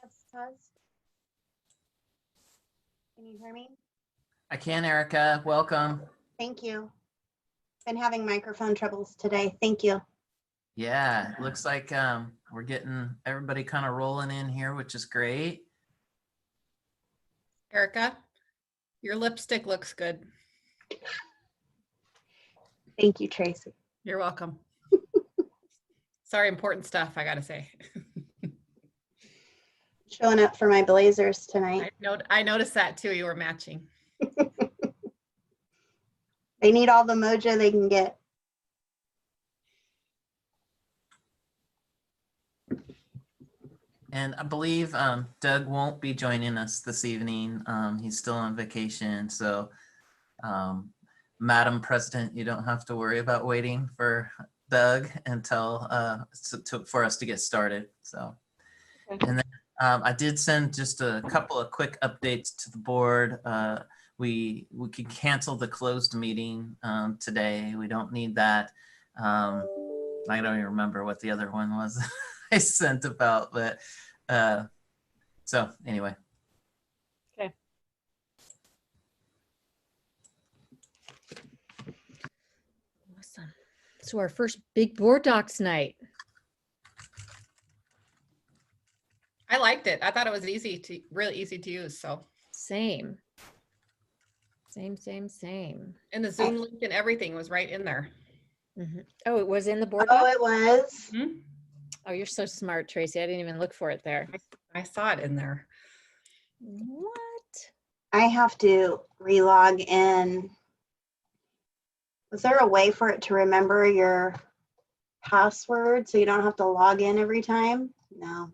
Pause. Can you hear me? I can, Erica. Welcome. Thank you. Been having microphone troubles today. Thank you. Yeah, it looks like we're getting everybody kind of rolling in here, which is great. Erica, your lipstick looks good. Thank you, Tracy. You're welcome. Sorry, important stuff, I gotta say. Showing up for my Blazers tonight. I noticed that too, you were matching. They need all the mojo they can get. And I believe Doug won't be joining us this evening. He's still on vacation. So, Madam President, you don't have to worry about waiting for Doug until for us to get started. So, Okay. and then I did send just a couple of quick updates to the board. We can cancel the closed meeting today. We don't need that. I don't even remember what the other one was I sent about, but so anyway. Okay. Awesome. So our first big board docs night. I liked it. I thought it was really easy to use. So, Same. Same. and the Zoom link and everything was right in there. Mhm. Oh, it was in the board Oh, doc? it was. Hmm? Oh, you're so smart, Tracy. I didn't even look for it there. I saw it in there. What? I have to relog in. Was there a way for it to remember your password so you don't have to log in every time? No.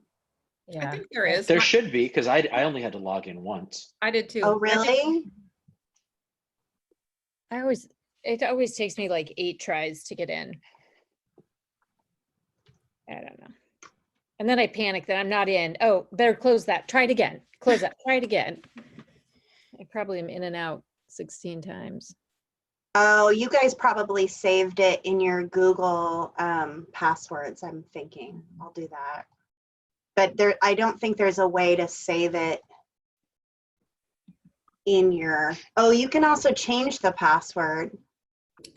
I Yeah. think there is. There should be, because I only had to log in once. I did too. Oh, I think- really? It always takes me like 8 tries to get in. I don't know. And then I panic that I'm not in. Oh, better close that. Try it again. Close that. Try it again. I probably am in and out 16 times. Oh, you guys probably saved it in your Google passwords, I'm thinking. I'll do that. But I don't think there's a way to save it in your, oh, you can also change the password.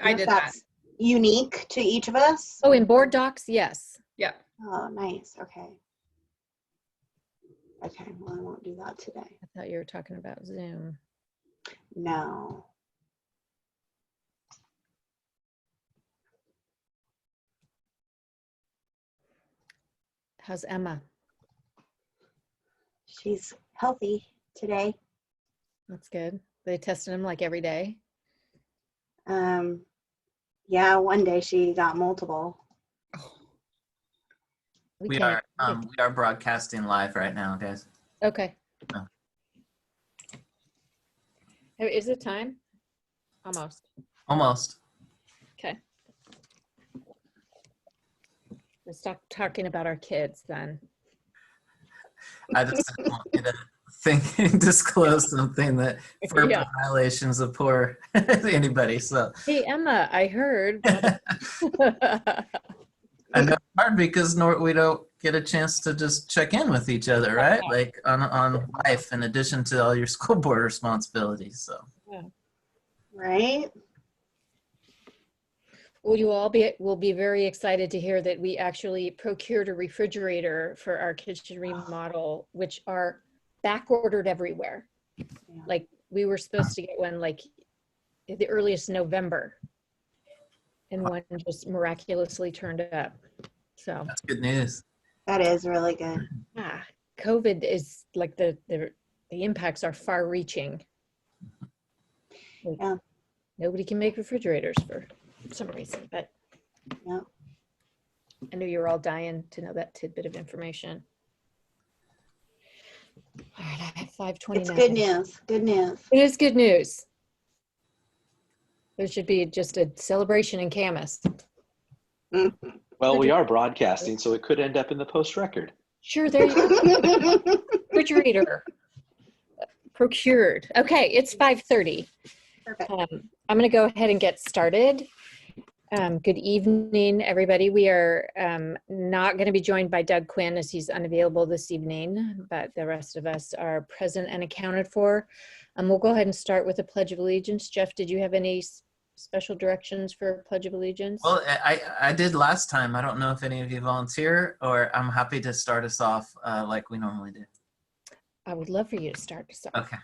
I if did that. that's unique to each of us. Oh, in board docs, yes. Yeah. Oh, nice. Okay. Okay, well, I won't do that today. I thought you were talking about Zoom. No. How's Emma? She's healthy today. That's good. They tested him like every day. Yeah, one day she got multiple. We can't- are broadcasting live right now, guys. Okay. Oh. Is it time? Almost. Almost. Okay. Let's stop talking about our kids then. I just didn't want you to disclose something that for Yeah. violations of poor anybody. So Hey, Emma, I heard. I know it's hard because we don't get a chance to just check in with each other, right? Like on life, in addition to all your school board responsibilities. So Right? Will you all will be very excited to hear that we actually procured a refrigerator for our kitchen remodel, which are back ordered everywhere. Yeah. Like we were supposed to get one like the earliest November, and one just miraculously turned up. So that's good news. That is really good. COVID is like the impacts are far reaching. Yeah. Nobody can make refrigerators for some reason, but Yeah. I know you're all dying to know that tidbit of information. All right, I have 5:29. It's good news. Good news. It is good news. There should be just a celebration in Camas. Well, we are broadcasting, so it could end up in the post record. Sure, there you go. Refrigerator procured. Okay, it's 5:30. Perfect. I'm going to go ahead and get started. Good evening, everybody. We are not going to be joined by Doug Quinn as he's unavailable this evening, but the rest of us are present and accounted for. We'll go ahead and start with the Pledge of Allegiance. Jeff, did you have any special directions for Pledge of Allegiance? Well, I did last time. I don't know if any of you volunteer, or I'm happy to start us off like we normally do. I would love for you to start us off. Okay.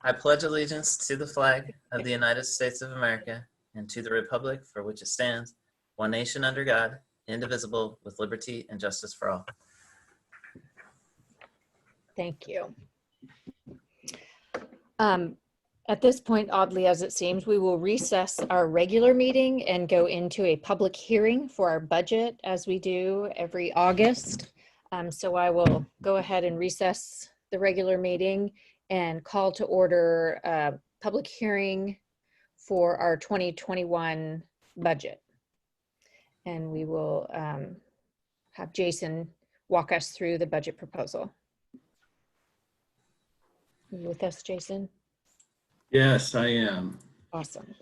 I pledge allegiance to the flag of the United States of America and to the republic for which it stands, one nation under God, indivisible, with liberty and justice for all. Thank you. At this point, oddly as it seems, we will recess our regular meeting and go into a public hearing for our budget as we do every August. So I will go ahead and recess the regular meeting and call to order a public hearing for our 2021 budget. And we will have Jason walk us through the budget proposal. Are you with us, Jason? Yes, I am. Awesome.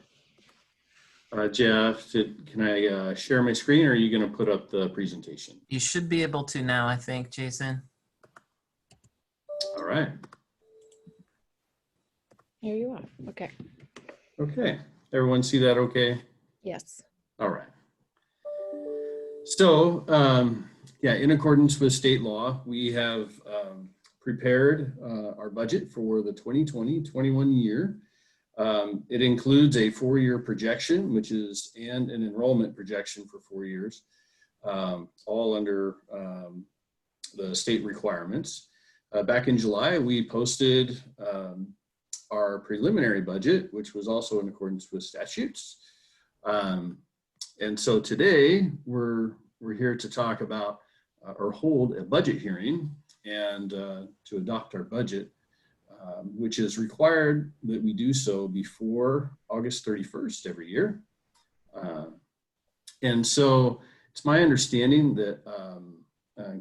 Jeff, can I share my screen, or are you going to put up the presentation? You should be able to now, I think, Jason. All right. Here you are. Okay. Okay. Everyone see that okay? Yes. All right. So, yeah, in accordance with state law, we have prepared our budget for the 2020-21 year. It includes a 4-year projection, and an enrollment projection for 4 years, all under the state requirements. Back in July, we posted our preliminary budget, which was also in accordance with statutes. And so today we're here to talk about or hold a budget hearing and to adopt our budget, which is required that we do so before August 31st every year. And so it's my understanding that,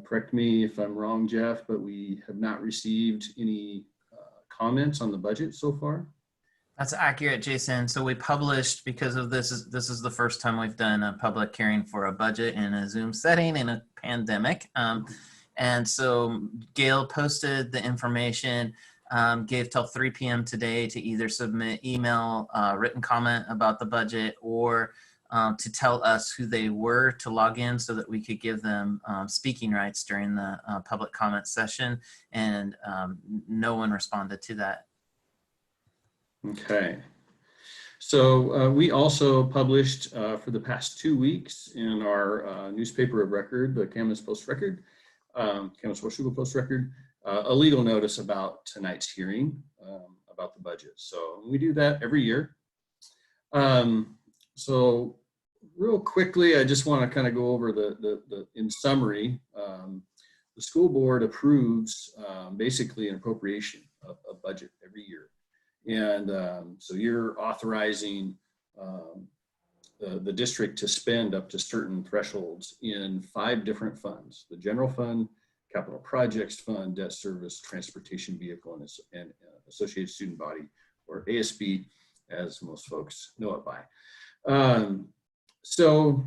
correct me if I'm wrong, Jeff, but we have not received any comments on the budget so far. That's accurate, Jason. So we published, because of this is the first time we've done a public hearing for a budget in a Zoom setting in a pandemic. And so Gail posted the information, gave till 3 p.m. today to either submit email, written comment about the budget, or to tell us who they were to log in so that we could give them speaking rights during the public comment session. And no one responded to that. Okay. So we also published for the past 2 weeks in our newspaper of record, the Camas Post-Record, Camas Washougal Post-Record, a legal notice about tonight's hearing about the budget. So we do that every year. So real quickly, I just want to kind of go over the in summary, the school board approves basically an appropriation of a budget every year. And so you're authorizing the district to spend up to certain thresholds in 5 different funds: the general fund, capital projects fund, debt service, transportation vehicle, and associated student body, or ASB, as most folks know it by. So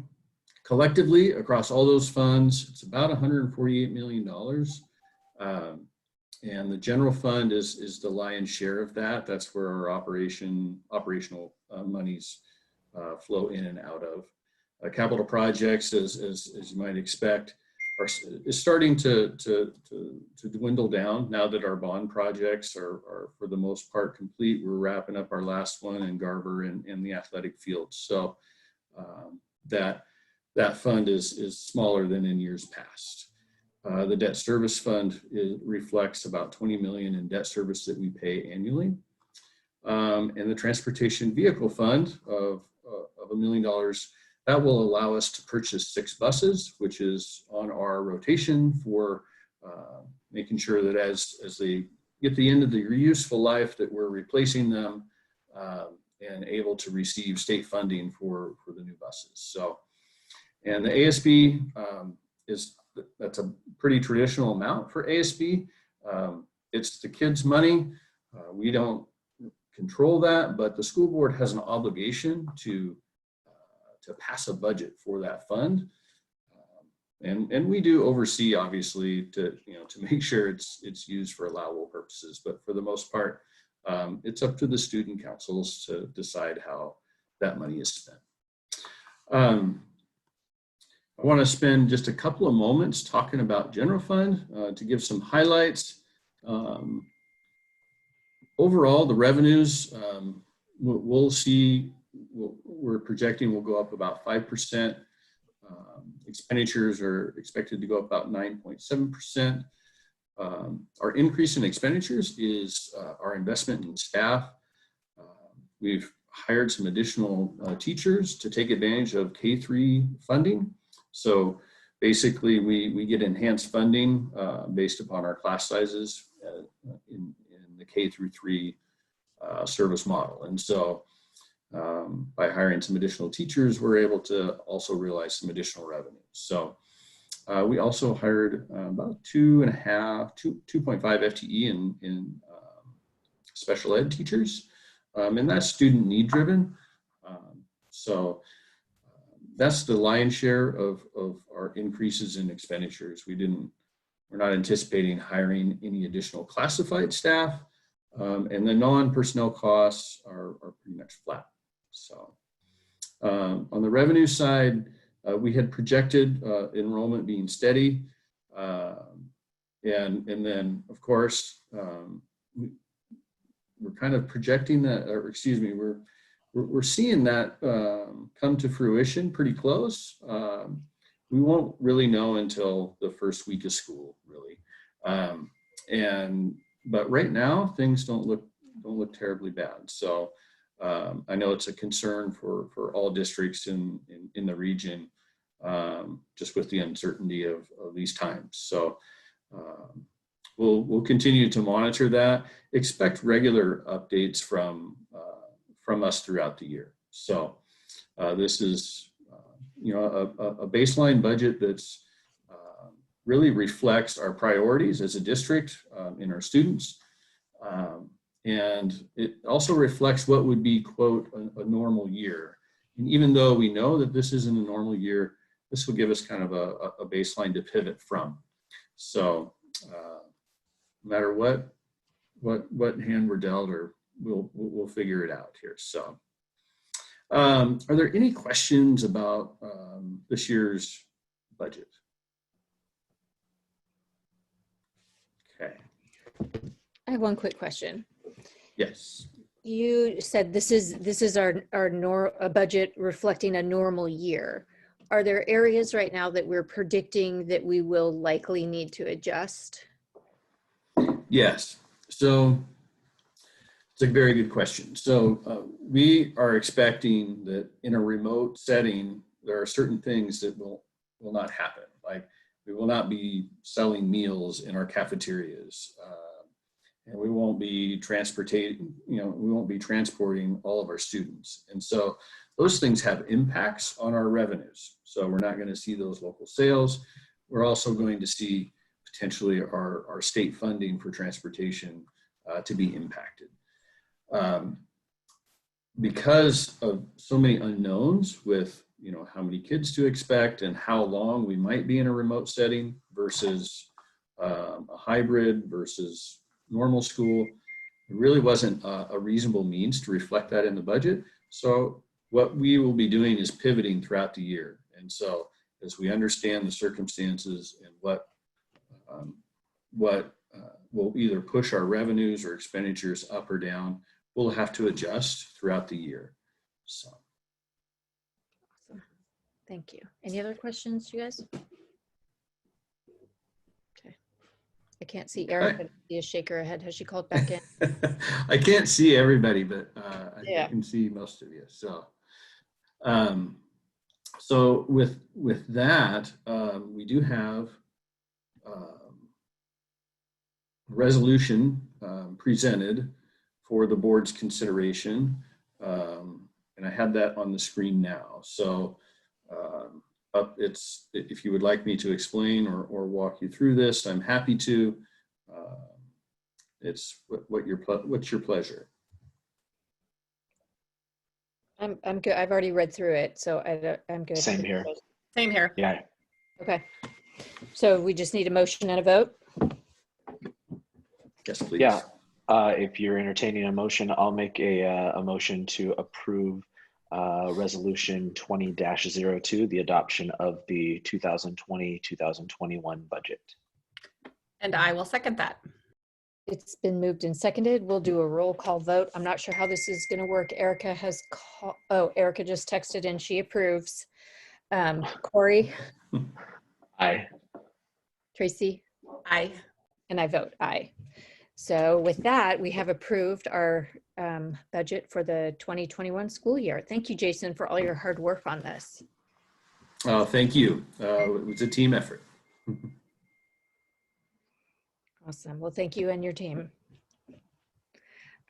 collectively across all those funds, it's about $148 million. And the general fund is the lion's share of that. That's where our operational monies flow in and out of. Capital projects, as you might expect, is starting to dwindle down now that our bond projects are for the most part complete. We're wrapping up our last one in Garber and the athletic field. So that fund is smaller than in years past. The debt service fund reflects about $20 million in debt service that we pay annually. And the transportation vehicle fund of $1 million, that will allow us to purchase 6 buses, which is on our rotation for making sure that as they get the end of their useful life, that we're replacing them and able to receive state funding for the new buses. So, and the ASB that's a pretty traditional amount for ASB. It's the kids' money. We don't control that, but the school board has an obligation to pass a budget for that fund. And we do oversee, obviously, to make sure it's used for allowable purposes. But for the most part, it's up to the student councils to decide how that money is spent. I want to spend just a couple of moments talking about general fund to give some highlights. Overall, the revenues we're projecting will go up about 5%. Expenditures are expected to go up about 9.7%. Our increase in expenditures is our investment in staff. We've hired some additional teachers to take advantage of K-3 funding. So basically, we get enhanced funding based upon our class sizes in the K-3 service model. And so by hiring some additional teachers, we're able to also realize some additional revenue. So we also hired about 2.5 FTE in special ed teachers, and that's student need driven. So that's the lion's share of our increases in expenditures. We're not anticipating hiring any additional classified staff, and the non-personnel costs are pretty much flat. So on the revenue side, we had projected enrollment being steady. And then, of course, we're kind of projecting that, or excuse me, we're seeing that come to fruition pretty close. We won't really know until the first week of school, really. But right now, things don't look terribly bad. So I know it's a concern for all districts in the region, just with the uncertainty of these times. So we'll continue to monitor that. Expect regular updates from us throughout the year. So this is a baseline budget that's really reflects our priorities as a district in our students. And it also reflects what would be, quote, a normal year. And even though we know that this isn't a normal year, this will give us kind of a baseline to pivot from. So no matter what hand we're dealt, or we'll figure it out here. So are there any questions about this year's budget? Okay. I have one quick question. Yes. You said this is a budget reflecting a normal year. Are there areas right now that we're predicting that we will likely need to adjust? Yes. So it's a very good question. So we are expecting that in a remote setting, there are certain things that will not happen. Like we will not be selling meals in our cafeterias. And we won't be transporting all of our students. And so those things have impacts on our revenues. So we're not going to see those local sales. We're also going to see potentially our state funding for transportation to be impacted. Because of so many unknowns with how many kids to expect and how long we might be in a remote setting versus a hybrid versus normal school, it really wasn't a reasonable means to reflect that in the budget. So what we will be doing is pivoting throughout the year. And so as we understand the circumstances and what will either push our revenues or expenditures up or down, we'll have to adjust throughout the year. So. Awesome. Thank you. Any other questions, you guys? Okay. I can't see Erica. I see a shake her head. Has she called back in? I can't see everybody, but Yeah. I can see most of you. So, so with that, we do have resolution presented for the board's consideration, and I have that on the screen now. So if you would like me to explain or walk you through this, I'm happy to. It's what's your pleasure. I'm good. I've already read through it, so I'm good. Same here. Same here. Yeah. Okay. So we just need a motion and a vote? Yes, please. Yeah. If you're entertaining a motion, I'll make a motion to approve resolution 20-02, the adoption of the 2020-2021 budget. And I will second that. It's been moved and seconded. We'll do a roll call vote. I'm not sure how this is going to work. Erica has Erica just texted and she approves. Corey, Aye. Tracy, Aye. and I vote aye. So with that, we have approved our budget for the 2021 school year. Thank you, Jason, for all your hard work on this. Thank you. It was a team effort. Awesome. Well, thank you and your team.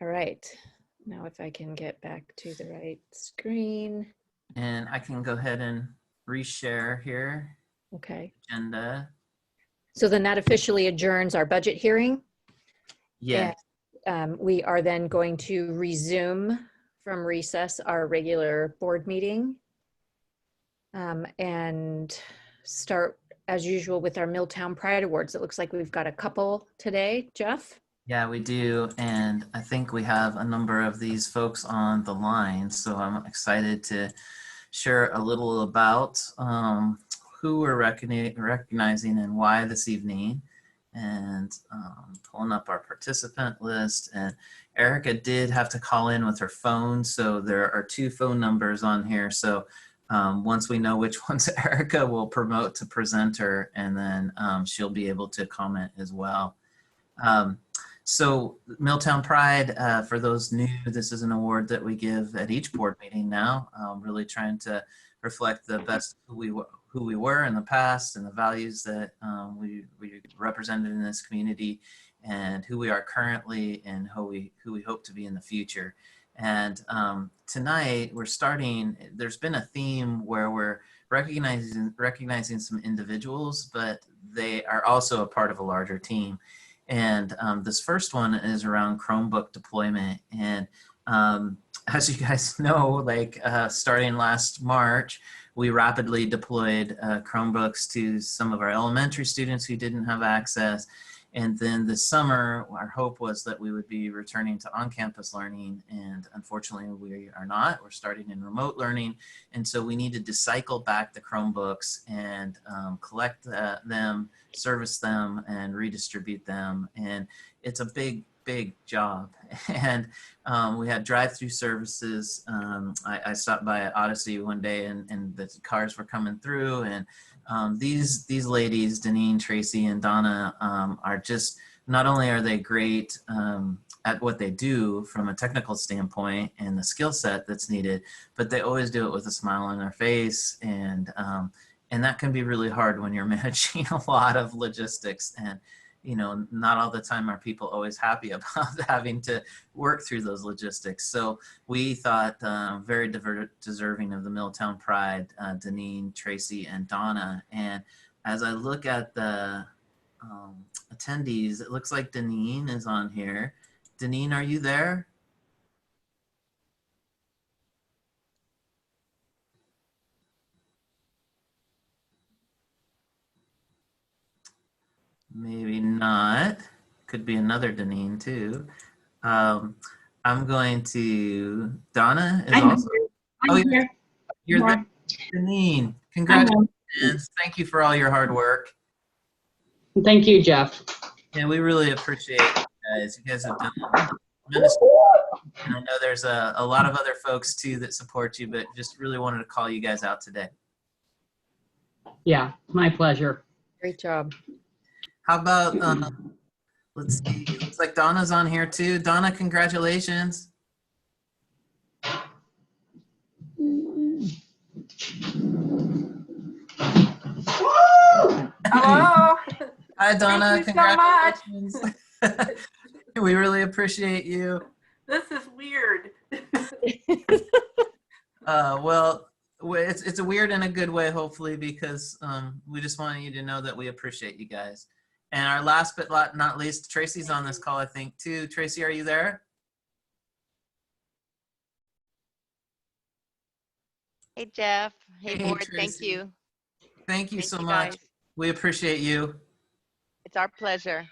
All right. Now if I can get back to the right screen. And I can go ahead and reshare here, Okay. agenda. So then that officially adjourns our budget hearing. Yeah, We are then going to resume from recess our regular board meeting and start as usual with our Milltown Pride Awards. It looks like we've got a couple today, Jeff. yeah, we do. And I think we have a number of these folks on the line. So I'm excited to share a little about who we're recognizing and why this evening, and pulling up our participant list. And Erica did have to call in with her phone, so there are 2 phone numbers on here. So once we know which one's Erica, we'll promote to presenter, and then she'll be able to comment as well. So Milltown Pride, for those new, this is an award that we give at each board meeting now, really trying to reflect the best who we were in the past and the values that we represented in this community, and who we are currently and who we hope to be in the future. And tonight we're starting, there's been a theme where we're recognizing some individuals, but they are also a part of a larger team. And this first one is around Chromebook deployment. And as you guys know, like starting last March, we rapidly deployed Chromebooks to some of our elementary students who didn't have access. And then this summer, our hope was that we would be returning to on-campus learning, and unfortunately we are not. We're starting in remote learning, and so we needed to cycle back the Chromebooks and collect them, service them, and redistribute them. And it's a big job. And we had drive-through services. I stopped by at Odyssey one day, and the cars were coming through, and these ladies, Deneen, Tracy, and Donna, are just, not only are they great at what they do from a technical standpoint and the skill set that's needed, but they always do it with a smile on their face. And that can be really hard when you're managing a lot of logistics. And you know, not all the time are people always happy about having to work through those logistics. So we thought very deserving of the Milltown Pride, Deneen, Tracy, and Donna. And as I look at the attendees, it looks like Deneen is on here. Deneen, are you there? Maybe not. Could be another Deneen too. I'm going to, Donna is also. You're there. Deneen, congratulations. Thank you for all your hard work. Thank you, Jeff. Yeah, we really appreciate you guys. You guys have done tremendous. And I know there's a lot of other folks too that support you, but just really wanted to call you guys out today. Yeah, my pleasure. Great job. How about, let's see, looks like Donna's on here too. Donna, congratulations. Hello. Hi, Donna. Thank you so much. Congratulations. We really appreciate you. This is weird. Well, it's a weird in a good way, hopefully, because we just want you to know that we appreciate you guys. And our last but not least, Tracy's on this call, I think, too. Tracy, are you there? Hey, Jeff. Hey, Hey, board. Thank Tracy. you. Thank you Thank so you, much. guys. We appreciate you. It's our pleasure.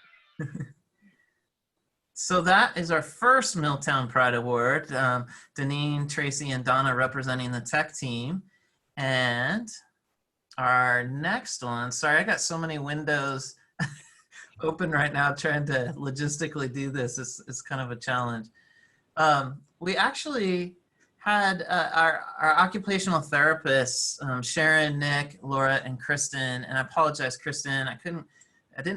So that is our first Milltown Pride Award. Deneen, Tracy, and Donna representing the tech team. And our next one, sorry, I got so many windows open right now trying to logistically do this. It's kind of a challenge. We actually had our occupational therapists, Sharon, Nick, Laura, and Kristen. And I apologize, Kristen,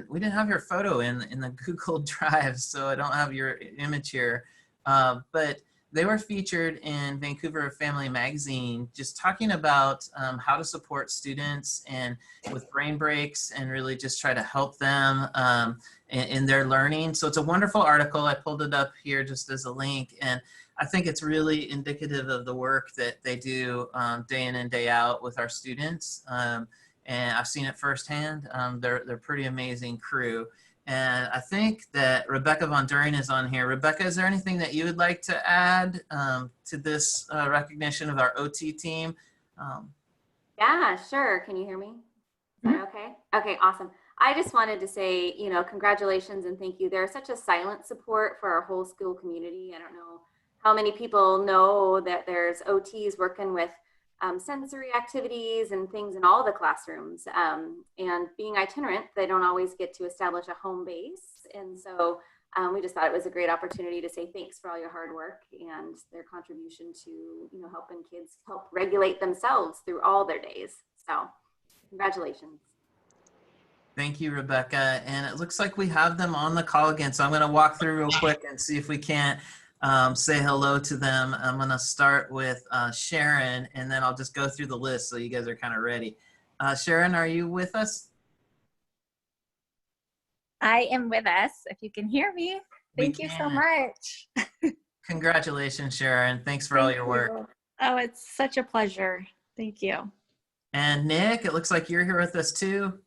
we didn't have your photo in the Google Drive, so I don't have your image here. But they were featured in Vancouver Family Magazine, just talking about how to support students and with brain breaks and really just try to help them in their learning. So it's a wonderful article. I pulled it up here just as a link. And I think it's really indicative of the work that they do day in and day out with our students. And I've seen it firsthand. They're pretty amazing crew. And I think that Rebecca Von During is on here. Rebecca, is there anything that you would like to add to this recognition of our OT team? Yeah, sure. Can you hear me? Is that okay? Okay, awesome. I just wanted to say, congratulations and thank you. They're such a silent support for our whole school community. I don't know how many people know that there's OTs working with sensory activities and things in all the classrooms. And being itinerant, they don't always get to establish a home base. And so we just thought it was a great opportunity to say thanks for all your hard work and their contribution to, helping kids help regulate themselves through all their days. So congratulations. Thank you, Rebecca. And it looks like we have them on the call again. So I'm going to walk through real quick and see if we can't say hello to them. I'm going to start with Sharon, and then I'll just go through the list so you guys are kind of ready. Sharon, are you with us? I am with us. If you can hear me, thank you so much. Congratulations, Sharon. Thanks for all your work. Oh, it's such a pleasure. Thank you. And Nick, it looks like you're here with us too.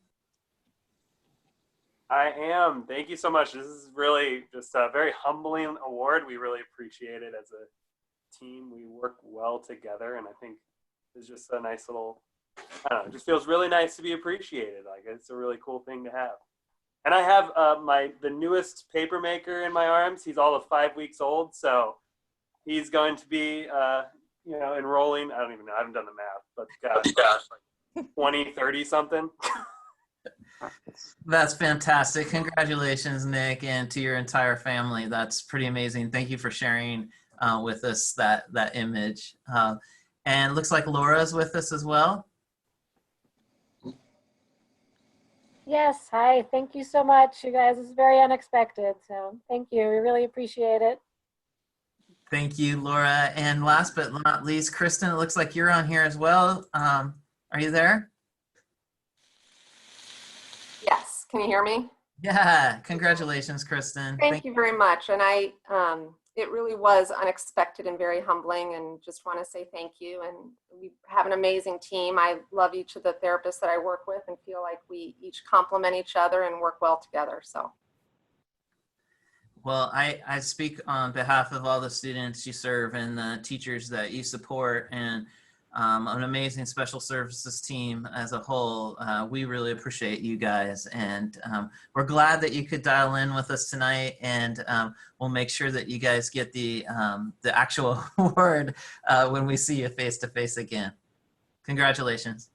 I am. Thank you so much. This is really just a very humbling award. We really appreciate it as a team. We work well together, and I think it's just a nice little, I don't know, it just feels really nice to be appreciated. Like, it's a really cool thing to have. And I have the newest paper maker in my arms. He's all of 5 weeks old, so he's going to be, enrolling. I don't even know. I haven't done the math, but gosh, 20, 30 something. That's fantastic. Congratulations, Nick, and to your entire family. That's pretty amazing. Thank you for sharing with us that image. And it looks like Laura's with us as well. Yes, hi. Thank you so much, you guys. It's very unexpected, so thank you. We really appreciate it. Thank you, Laura. And last but not least, Kristen, it looks like you're on here as well. Are you there? Yes, can you hear me? Yeah, congratulations, Kristen. Thank you very much. And it really was unexpected and very humbling, and just want to say thank you. And we have an amazing team. I love each of the therapists that I work with and feel like we each complement each other and work well together. So. Well, I speak on behalf of all the students you serve and the teachers that you support, and an amazing special services team as a whole. We really appreciate you guys, and we're glad that you could dial in with us tonight, and we'll make sure that you guys get the actual award when we see you face to face again. Congratulations.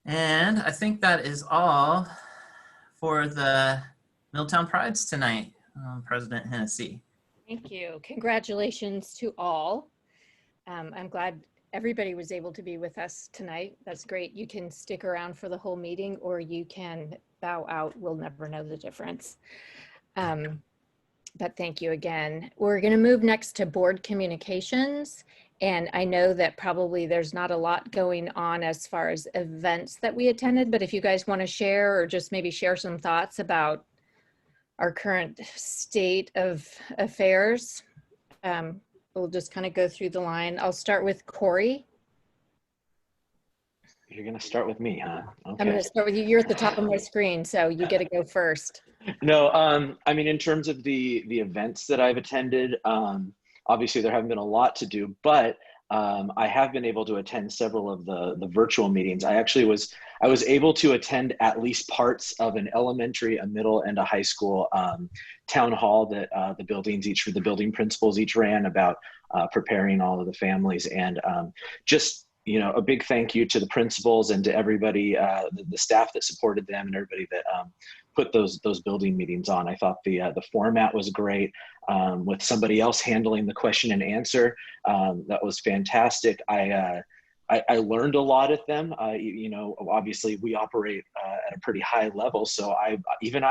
And I think that is all for the Milltown Prides tonight, President Hennessy. Thank you. Congratulations to all. I'm glad everybody was able to be with us tonight. That's great. You can stick around for the whole meeting, or you can bow out. We'll never know the difference. But thank you again. We're going to move next to board communications. And I know that probably there's not a lot going on as far as events that we attended, but if you guys want to share or just maybe share some thoughts about our current state of affairs, we'll just kind of go through the line. I'll start with Corey. You're going to start with me, huh? Okay. I'm going to start with you. You're at the top of my screen, so you get to go first. No, I mean, in terms of the events that I've attended, obviously there haven't been a lot to do, but I have been able to attend several of the virtual meetings. I was able to attend at least parts of an elementary, a middle, and a high school town hall that the building principals each ran about preparing all of the families. And just, you know, a big thank you to the principals and to everybody, the staff that supported them and everybody that put those building meetings on. I thought the format was great, with somebody else handling the question and answer. That was fantastic. I learned a lot at them. You know, obviously we operate at a pretty high level, so I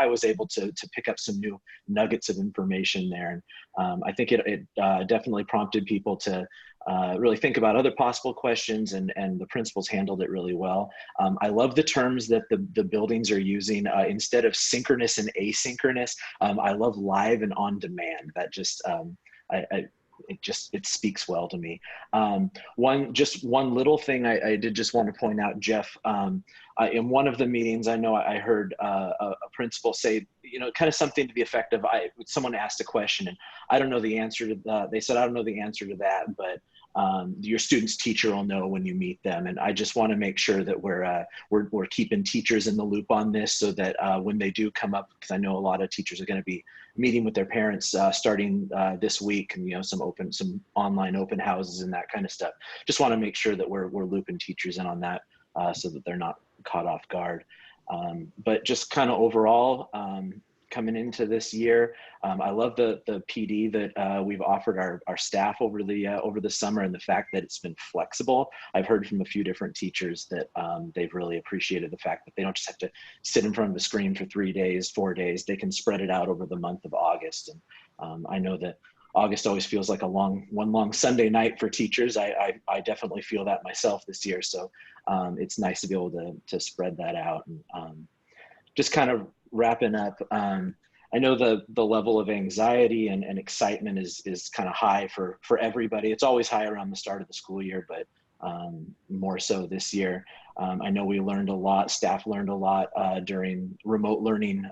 was able to pick up some new nuggets of information there. And I think it definitely prompted people to really think about other possible questions, and the principals handled it really well. I love the terms that the buildings are using. Instead of synchronous and asynchronous, I love live and on demand. That just, it speaks well to me. One little thing I did just want to point out, Jeff, in one of the meetings, I know I heard a principal say, you know, kind of something to the effect of, someone asked a question and I don't know the answer to that. They said, I don't know the answer to that, but your student's teacher will know when you meet them. And I just want to make sure that we're keeping teachers in the loop on this, so that when they do come up, because I know a lot of teachers are going to be meeting with their parents starting this week, and, you know, some online open houses and that kind of stuff. Just want to make sure that we're looping teachers in on that, so that they're not caught off guard. But just kind of overall, coming into this year, I love the PD that we've offered our staff over the summer, and the fact that it's been flexible. I've heard from a few different teachers that they've really appreciated the fact that they don't just have to sit in front of the screen for 3 days, 4 days. They can spread it out over the month of August. And I know that August always feels like one long Sunday night for teachers. I definitely feel that myself this year. So it's nice to be able to spread that out. And just kind of wrapping up, I know the level of anxiety and excitement is kind of high for everybody. It's always high around the start of the school year, but more so this year. I know we learned a lot, staff learned a lot during remote learning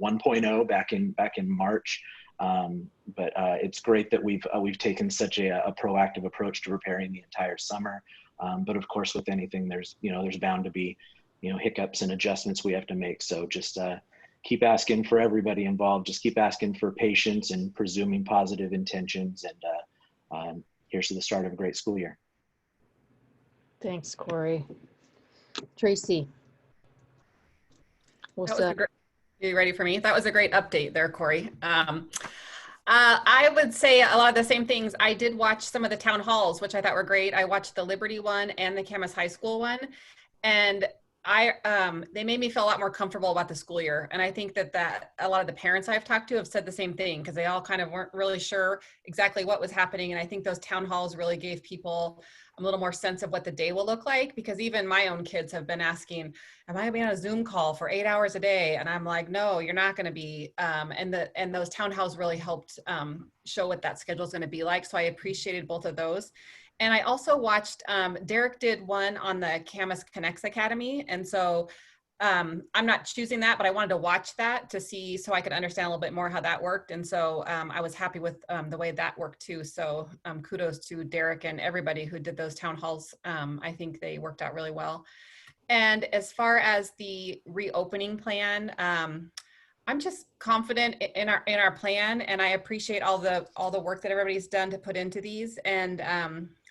1.0 back in March. But it's great that we've taken such a proactive approach to preparing the entire summer. But of course, with anything, there's bound to be, hiccups and adjustments we have to make. So just keep asking for everybody involved. Just keep asking for patience and presuming positive intentions. And here's to the start of a great school year. Thanks, Corey. Tracy. You ready for me? That was a great update there, Corey. I would say a lot of the same things. I did watch some of the town halls, which I thought were great. I watched the Liberty one and the Camas High School one, and they made me feel a lot more comfortable about the school year. And I think that a lot of the parents I've talked to have said the same thing, because they all kind of weren't really sure exactly what was happening. And I think those town halls really gave people a little more sense of what the day will look like, because even my own kids have been asking, am I gonna be on a Zoom call for 8 hours a day? And I'm like, no, you're not gonna be. And those town halls really helped show what that schedule is gonna be like. So I appreciated both of those. And I also watched, Derek did one on the Camas Connects Academy. And so I'm not choosing that, but I wanted to watch that to see, so I could understand a little bit more how that worked. And so I was happy with the way that worked too. So kudos to Derek and everybody who did those town halls. I think they worked out really well. And as far as the reopening plan, I'm just confident in our plan, and I appreciate all the work that everybody's done to put into these, and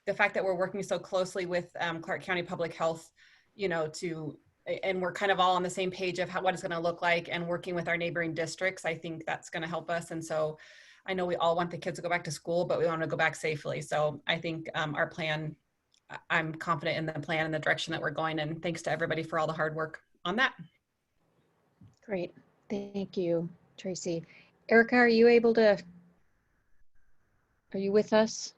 the fact that we're working so closely with Clark County Public Health, and we're kind of all on the same page of what it's going to look like, and working with our neighboring districts. I think that's going to help us. And so I know we all want the kids to go back to school, but we want to go back safely. So I think our plan, I'm confident in the plan and the direction that we're going. And thanks to everybody for all the hard work on that. Great. Thank you, Tracy. Erica, are you with us?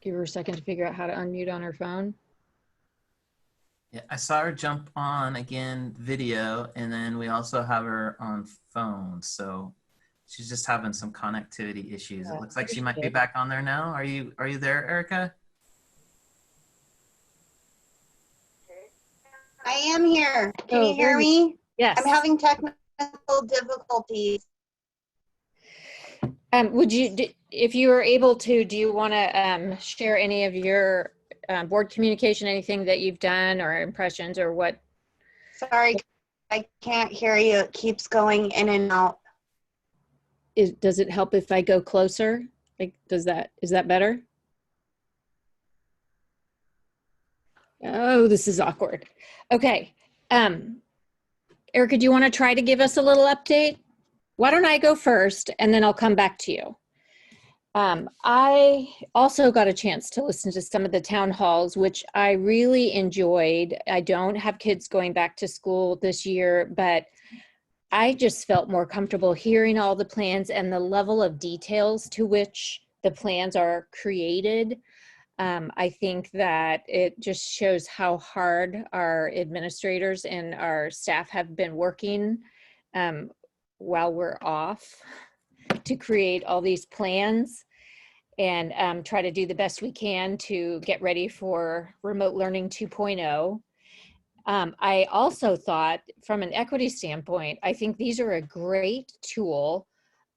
Give her a second to figure out how to unmute on her phone. Yeah, I saw her jump on again video, and then we also have her on phone. So she's just having some connectivity issues. It looks like she might be back on there now. Are you there, Erica? I am here. Can you hear me? Yes. I'm having technical difficulties. If you are able to, do you want to share any of your board communication, anything that you've done or impressions or what? Sorry, I can't hear you. It keeps going in and out. Does it help if I go closer? Like, is that better? Oh, this is awkward. Okay. Erica, do you want to try to give us a little update? Why don't I go first and then I'll come back to you. I also got a chance to listen to some of the town halls, which I really enjoyed. I don't have kids going back to school this year, but I just felt more comfortable hearing all the plans and the level of details to which the plans are created. I think that it just shows how hard our administrators and our staff have been working while we're off to create all these plans and try to do the best we can to get ready for remote learning 2.0. I also thought from an equity standpoint, I think these are a great tool.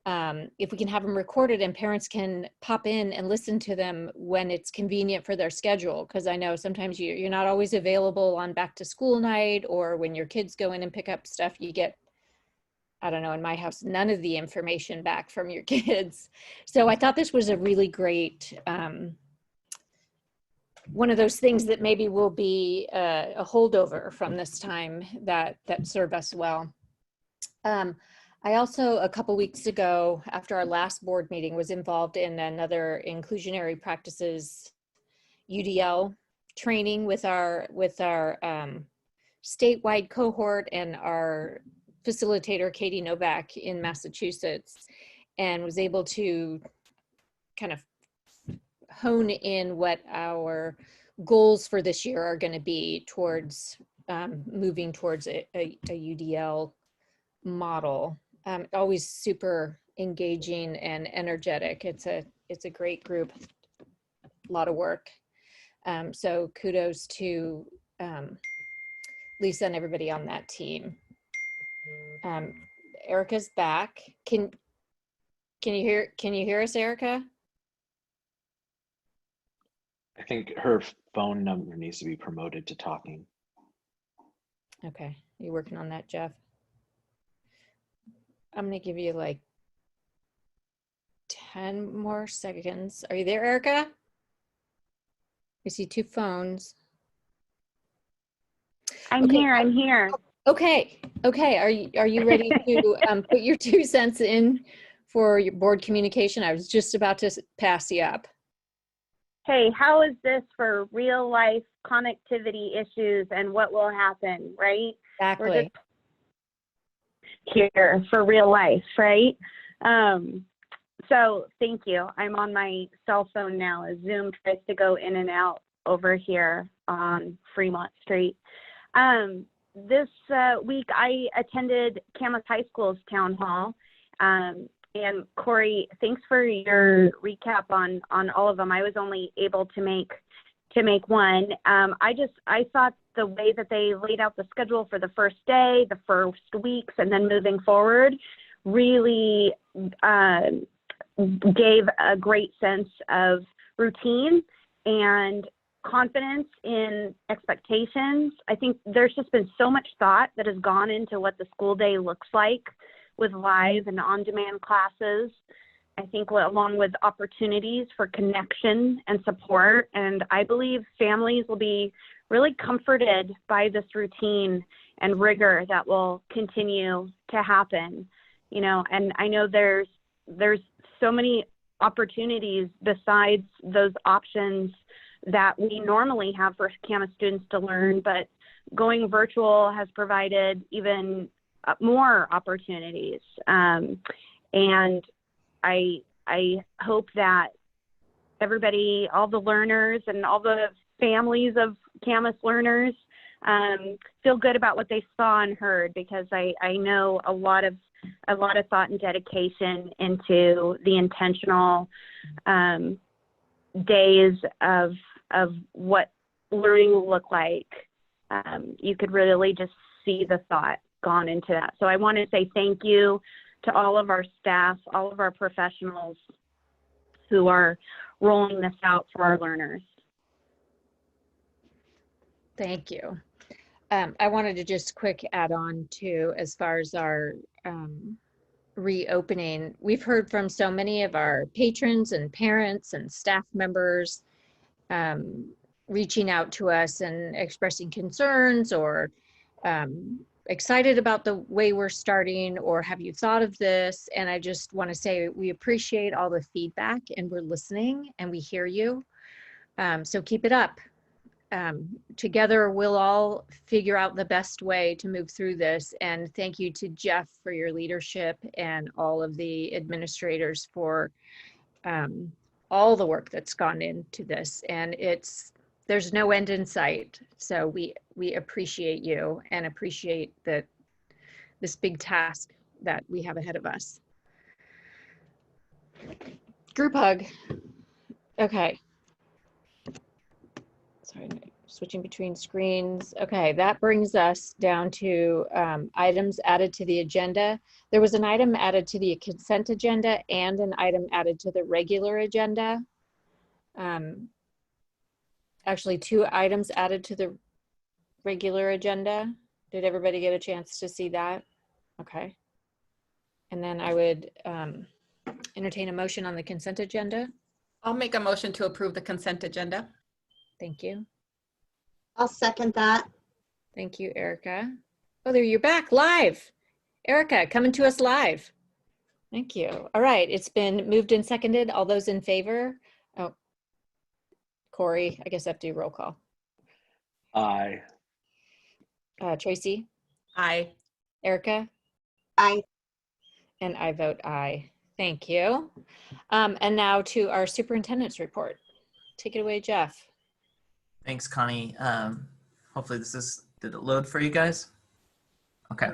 If we can have them recorded and parents can pop in and listen to them when it's convenient for their schedule. Because I know sometimes you're not always available on back to school night, or when your kids go in and pick up stuff, you get, I don't know, in my house, none of the information back from your kids. So I thought this was a really great, one of those things that maybe will be a holdover from this time that serve us well. I also, a couple weeks ago, after our last board meeting, was involved in another inclusionary practices UDL training with our statewide cohort and our facilitator, Katie Novak in Massachusetts, and was able to kind of hone in what our goals for this year are going to be towards moving towards a UDL model. Always super engaging and energetic. It's a great group, a lot of work. So kudos to Lisa and everybody on that team. Erica's back. Can you hear us, Erica? I think her phone number needs to be promoted to talking. Okay, you working on that, Jeff? I'm gonna give you like 10 more seconds. Are you there, Erica? I see two phones. I'm here. Okay. Are you ready to put your 2 cents in for your board communication? I was just about to pass you up. Hey, how is this for real life connectivity issues and what will happen, right? Exactly. We're just here for real life, right? So thank you. I'm on my cell phone now as Zoom tries to go in and out over here on Fremont Street. This week I attended Camas High School's town hall. And Corey, thanks for your recap on all of them. I was only able to make one. I thought the way that they laid out the schedule for the first day, the first weeks, and then moving forward really gave a great sense of routine and confidence in expectations. I think there's just been so much thought that has gone into what the school day looks like with live and on-demand classes. I think along with opportunities for connection and support. And I believe families will be really comforted by this routine and rigor that will continue to happen. You know, and I know there's so many opportunities besides those options that we normally have for Camas students to learn, but going virtual has provided even more opportunities. And I hope that everybody, all the learners and all the families of Camas learners feel good about what they saw and heard, because I know a lot of thought and dedication into the intentional days of what learning will look like. You could really just see the thought gone into that. So I want to say thank you to all of our staff, all of our professionals who are rolling this out for our learners. Thank you. I wanted to just quick add on to, as far as our reopening, we've heard from so many of our patrons and parents and staff members reaching out to us and expressing concerns or excited about the way we're starting, or have you thought of this? And I just want to say we appreciate all the feedback, and we're listening and we hear you. So keep it up. Together we'll all figure out the best way to move through this. And thank you to Jeff for your leadership and all of the administrators for all the work that's gone into this. And there's no end in sight. So we appreciate you and appreciate this big task that we have ahead of us. Group hug. Okay. Sorry, switching between screens. Okay, that brings us down to items added to the agenda. There was an item added to the consent agenda and an item added to the regular agenda. Actually, 2 items added to the regular agenda. Did everybody get a chance to see that? Okay. And then I would entertain a motion on the consent agenda. I'll make a motion to approve the consent agenda. Thank you. I'll second that. Thank you, Erica. Oh, there, you're back live. Erica, coming to us live. Thank you. All right, it's been moved and seconded. All those in favor? Oh, Corey, I guess I have to do roll call. Aye. Tracy? Aye. Erica? Aye. And I vote aye. Thank you. And now to our superintendent's report. Take it away, Jeff. Thanks, Connie. Hopefully did it load for you guys? Okay.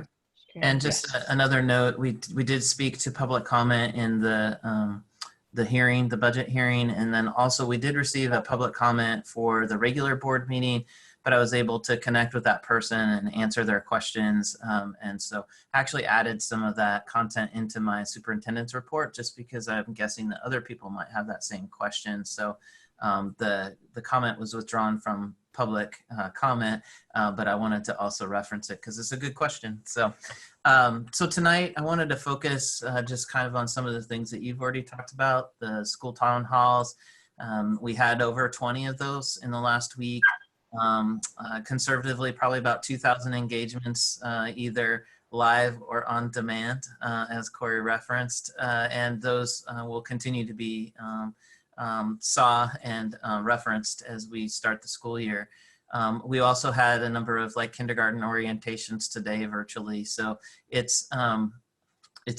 And just another note, we did speak to public comment in the hearing, the budget hearing, and then also we did receive a public comment for the regular board meeting, but I was able to connect with that person and answer their questions. And so I actually added some of that content into my superintendent's report, just because I'm guessing that other people might have that same question. So the comment was withdrawn from public comment, but I wanted to also reference it because it's a good question. So, so tonight I wanted to focus just kind of on some of the things that you've already talked about, the school town halls. We had over 20 of those in the last week. Conservatively, probably about 2,000 engagements, either live or on demand, as Corey referenced, and those will continue to be saw and referenced as we start the school year. We also had a number of kindergarten orientations today virtually, so it's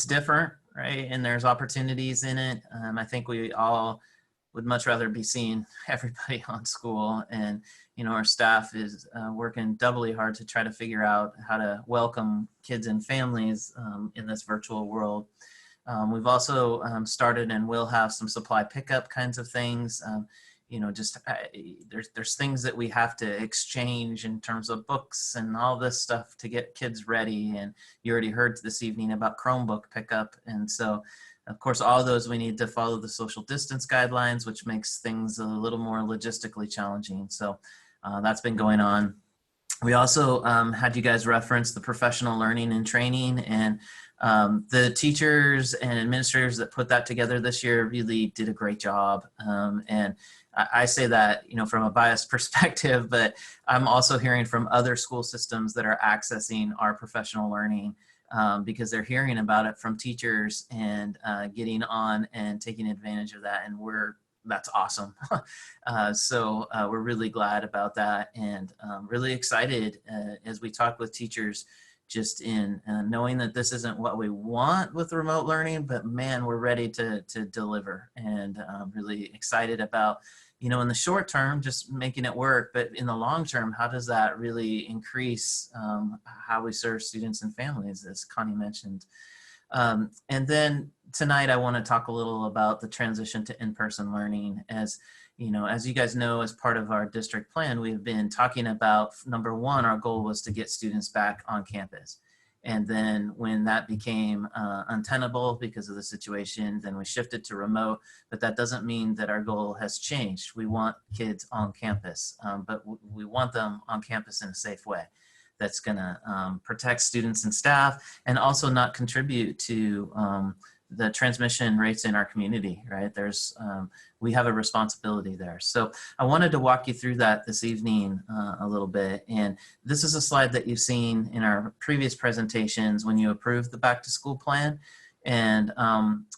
different, right? And there's opportunities in it. I think we all would much rather be seeing everybody on school, and our staff is working doubly hard to try to figure out how to welcome kids and families in this virtual world. We've also started and will have some supply pickup kinds of things. There's things that we have to exchange in terms of books and all this stuff to get kids ready. And you already heard this evening about Chromebook pickup. And so, of course, all those we need to follow the social distance guidelines, which makes things a little more logistically challenging. So that's been going on. We also had you guys reference the professional learning and training, and the teachers and administrators that put that together this year really did a great job. And I say that, from a biased perspective, but I'm also hearing from other school systems that are accessing our professional learning because they're hearing about it from teachers and getting on and taking advantage of that. And that's awesome. So we're really glad about that, and really excited as we talk with teachers, just in knowing that this isn't what we want with remote learning, but man, we're ready to deliver, and really excited about, in the short term, just making it work, but in the long term, how does that really increase how we serve students and families, as Connie mentioned. And then tonight, I want to talk a little about the transition to in-person learning. As you guys know, as part of our district plan, we've been talking about, number one, our goal was to get students back on campus. And then when that became untenable because of the situation, then we shifted to remote. But that doesn't mean that our goal has changed. We want kids on campus, but we want them on campus in a safe way that's going to protect students and staff, and also not contribute to the transmission rates in our community, right? We have a responsibility there. So I wanted to walk you through that this evening a little bit. And this is a slide that you've seen in our previous presentations when you approved the back to school plan. And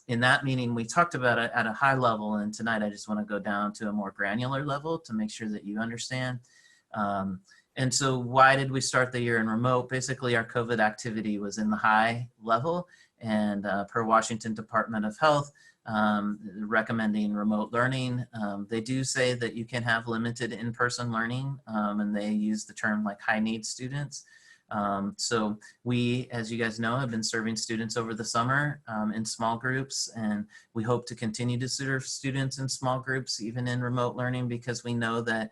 in that meeting, we talked about it at a high level. And tonight I just want to go down to a more granular level to make sure that you understand. And so why did we start the year in remote? Basically, our COVID activity was in the high level, and per Washington Department of Health, recommending remote learning. They do say that you can have limited in-person learning, and they use the term like high need students. So we, as you guys know, have been serving students over the summer in small groups, and we hope to continue to serve students in small groups, even in remote learning, because we know that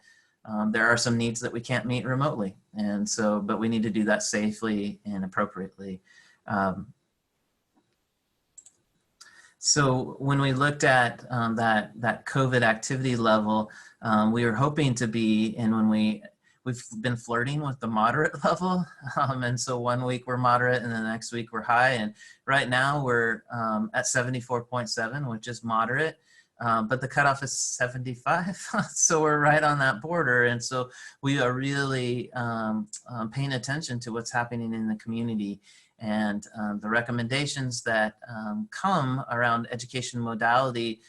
there are some needs that we can't meet remotely. And so, but we need to do that safely and appropriately. So when we looked at that COVID activity level, we were hoping to be, and when we've been flirting with the moderate level. And so one week we're moderate and the next week we're high. And right now we're at 74.7, which is moderate. But the cutoff is 75, so we're right on that border. And so we are really paying attention to what's happening in the community. And the recommendations that come around education modality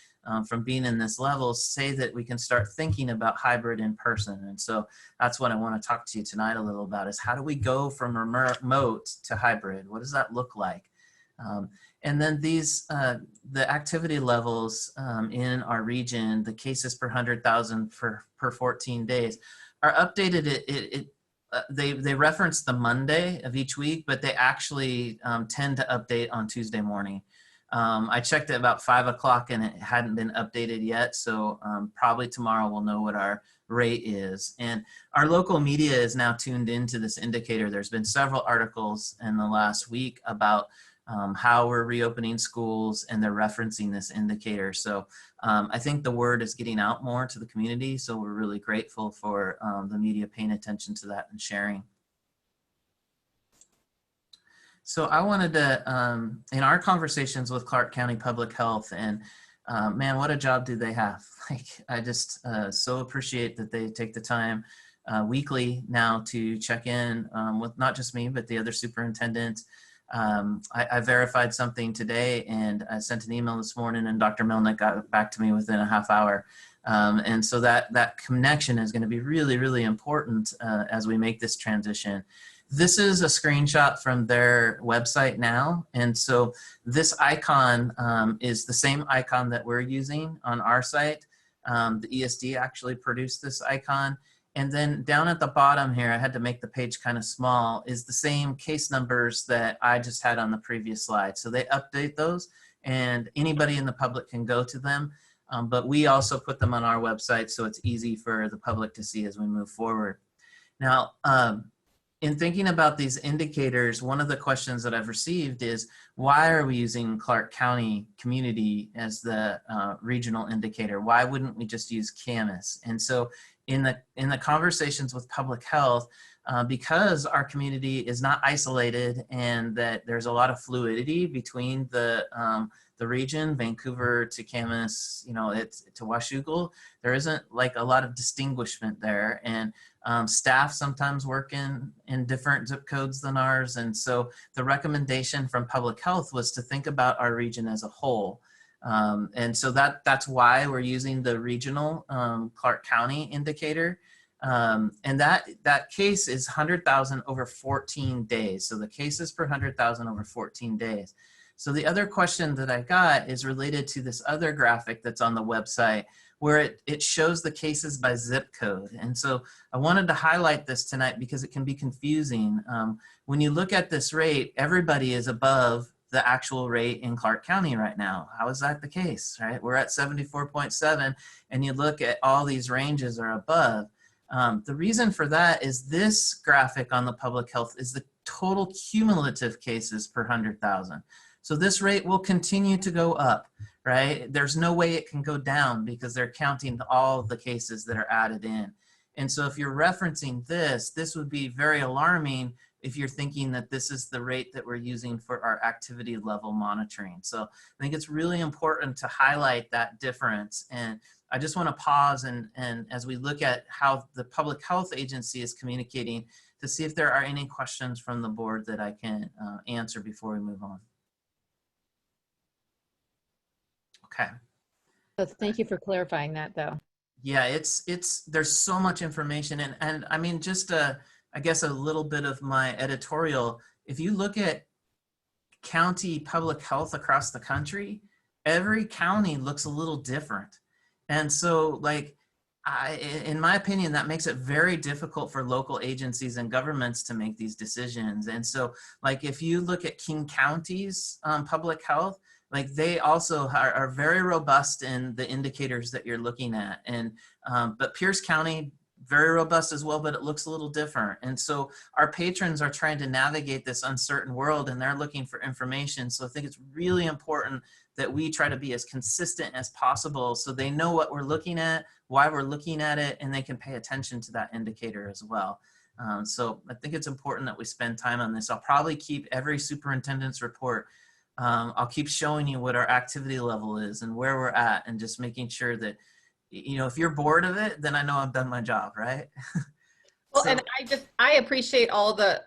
from being in this level say that we can start thinking about hybrid in person. And so that's what I want to talk to you tonight a little about, is how do we go from remote to hybrid? What does that look like? And then these, the activity levels in our region, the cases per 100,000 per 14 days are updated. They reference the Monday of each week, but they actually tend to update on Tuesday morning. I checked at about 5 o'clock and it hadn't been updated yet. So probably tomorrow we'll know what our rate is. And our local media is now tuned into this indicator. There's been several articles in the last week about how we're reopening schools, and they're referencing this indicator. So I think the word is getting out more to the community. So we're really grateful for the media paying attention to that and sharing. So I wanted to, in our conversations with Clark County Public Health, and man, what a job do they have. Like, I just so appreciate that they take the time weekly now to check in with not just me, but the other superintendents. I verified something today, and I sent an email this morning, and Dr. Melnick got back to me within a half hour. And so that connection is going to be really, really important as we make this transition. This is a screenshot from their website now. And so this icon is the same icon that we're using on our site. The ESD actually produced this icon. And then down at the bottom here, I had to make the page kind of small, is the same case numbers that I just had on the previous slide. So they update those, and anybody in the public can go to them. But we also put them on our website, so it's easy for the public to see as we move forward. Now, in thinking about these indicators, one of the questions that I've received is, why are we using Clark County Community as the regional indicator? Why wouldn't we just use Camas? And so in the conversations with public health, because our community is not isolated, and that there's a lot of fluidity between the region, Vancouver to Camas, it's to Washougal, there isn't like a lot of distinguishment there. And staff sometimes work in different zip codes than ours. And so the recommendation from public health was to think about our region as a whole. And so that's why we're using the regional Clark County indicator. And that case is 100,000 over 14 days. So the cases per 100,000 over 14 days. So the other question that I got is related to this other graphic that's on the website, where it shows the cases by zip code. And so I wanted to highlight this tonight because it can be confusing. When you look at this rate, everybody is above the actual rate in Clark County right now. How is that the case, right? We're at 74.7, and you look at all these ranges are above. The reason for that is this graphic on the public health is total cumulative cases per 100,000. So this rate will continue to go up, right? There's no way it can go down because they're counting all the cases that are added in. And so if you're referencing this, this would be very alarming if you're thinking that this is the rate that we're using for our activity level monitoring. So I think it's really important to highlight that difference. And I just want to pause and as we look at how the Public Health Agency is communicating, to see if there are any questions from the board that I can answer before we move on. Okay. So thank you for clarifying that, though. Yeah, there's so much information, and I mean, just I guess a little bit of my editorial. If you look at county public health across the country, every county looks a little different, and so like, in my opinion, that makes it very difficult for local agencies and governments to make these decisions. And so, like, if you look at King County's public health, like they also are very robust in the indicators that you're looking at. And but Pierce County, very robust as well, but it looks a little different. And so our patrons are trying to navigate this uncertain world, and they're looking for information. So I think it's really important that we try to be as consistent as possible so they know what we're looking at, why we're looking at it, and they can pay attention to that indicator as well. So I think it's important that we spend time on this. I'll probably keep every superintendent's report. I'll keep showing you what our activity level is and where we're at, and just making sure that, you know, if you're bored of it, then I know I've done my job, right? Well, So- and I appreciate all the,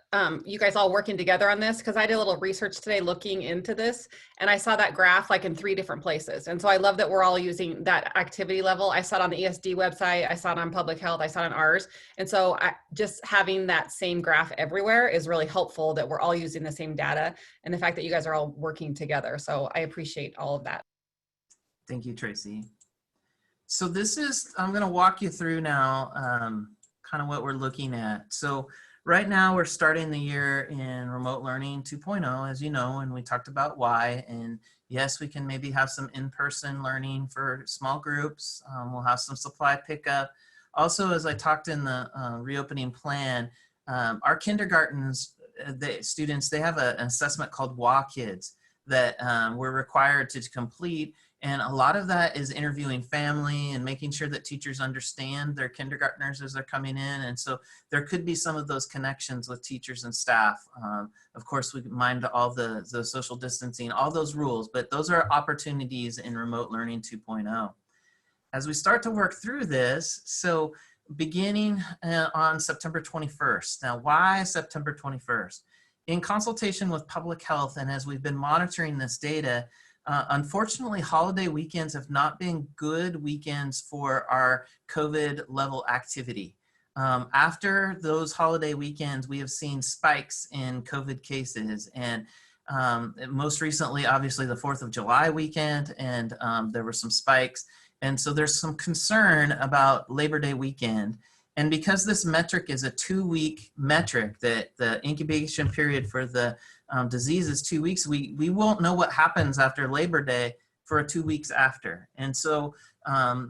you guys all working together on this, because I did a little research today looking into this, and I saw that graph like in 3 different places. And so I love that we're all using that activity level. I saw it on the ESD website, I saw it on Public Health, I saw it on ours. And so just having that same graph everywhere is really helpful, that we're all using the same data, and the fact that you guys are all working together. So I appreciate all of that. Thank you, Tracy. So this is, I'm going to walk you through now kind of what we're looking at. So right now we're starting the year in Remote Learning 2.0, as you know, and we talked about why. And yes, we can maybe have some in-person learning for small groups. We'll have some supply pickup. Also, as I talked in the reopening plan, our kindergartens, the students, they have an assessment called WA Kids that we're required to complete. And a lot of that is interviewing family and making sure that teachers understand their kindergartners as they're coming in. And so there could be some of those connections with teachers and staff. Of course, we mind all the social distancing, all those rules, but those are opportunities in Remote Learning 2.0. As we start to work through this, so beginning on September 21st. Now, why September 21st? In consultation with Public Health, and as we've been monitoring this data, unfortunately, holiday weekends have not been good weekends for our COVID level activity. After those holiday weekends, we have seen spikes in COVID cases, and most recently, obviously, the 4th of July weekend, and there were some spikes. And so there's some concern about Labor Day weekend. And because this metric is a 2-week metric, that the incubation period for the disease is 2 weeks, we won't know what happens after Labor Day for 2 weeks after. And so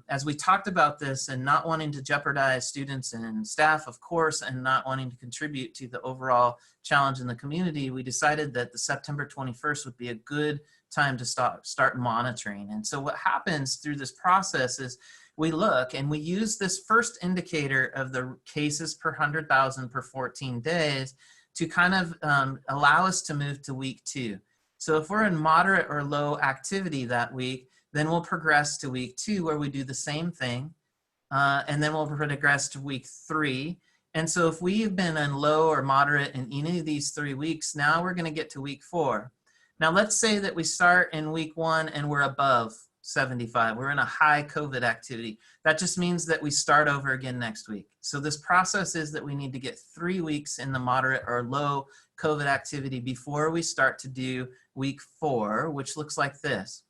as we talked about this, and not wanting to jeopardize students and staff, of course, and not wanting to contribute to the overall challenge in the community, we decided that the September 21st would be a good time to start monitoring. And so what happens through this process is we look and we use this first indicator of the cases per 100,000 per 14 days to kind of allow us to move to week 2. So if we're in moderate or low activity that week, then we'll progress to week 2 where we do the same thing. And then we'll progress to week 3. And so if we've been in low or moderate in any of these 3 weeks, now we're gonna get to week 4. Now let's say that we start in week 1 and we're above 75. We're in a high COVID activity. That just means that we start over again next week. So this process is that we need to get 3 weeks in the moderate or low COVID activity before we start to do week 4, which looks like this.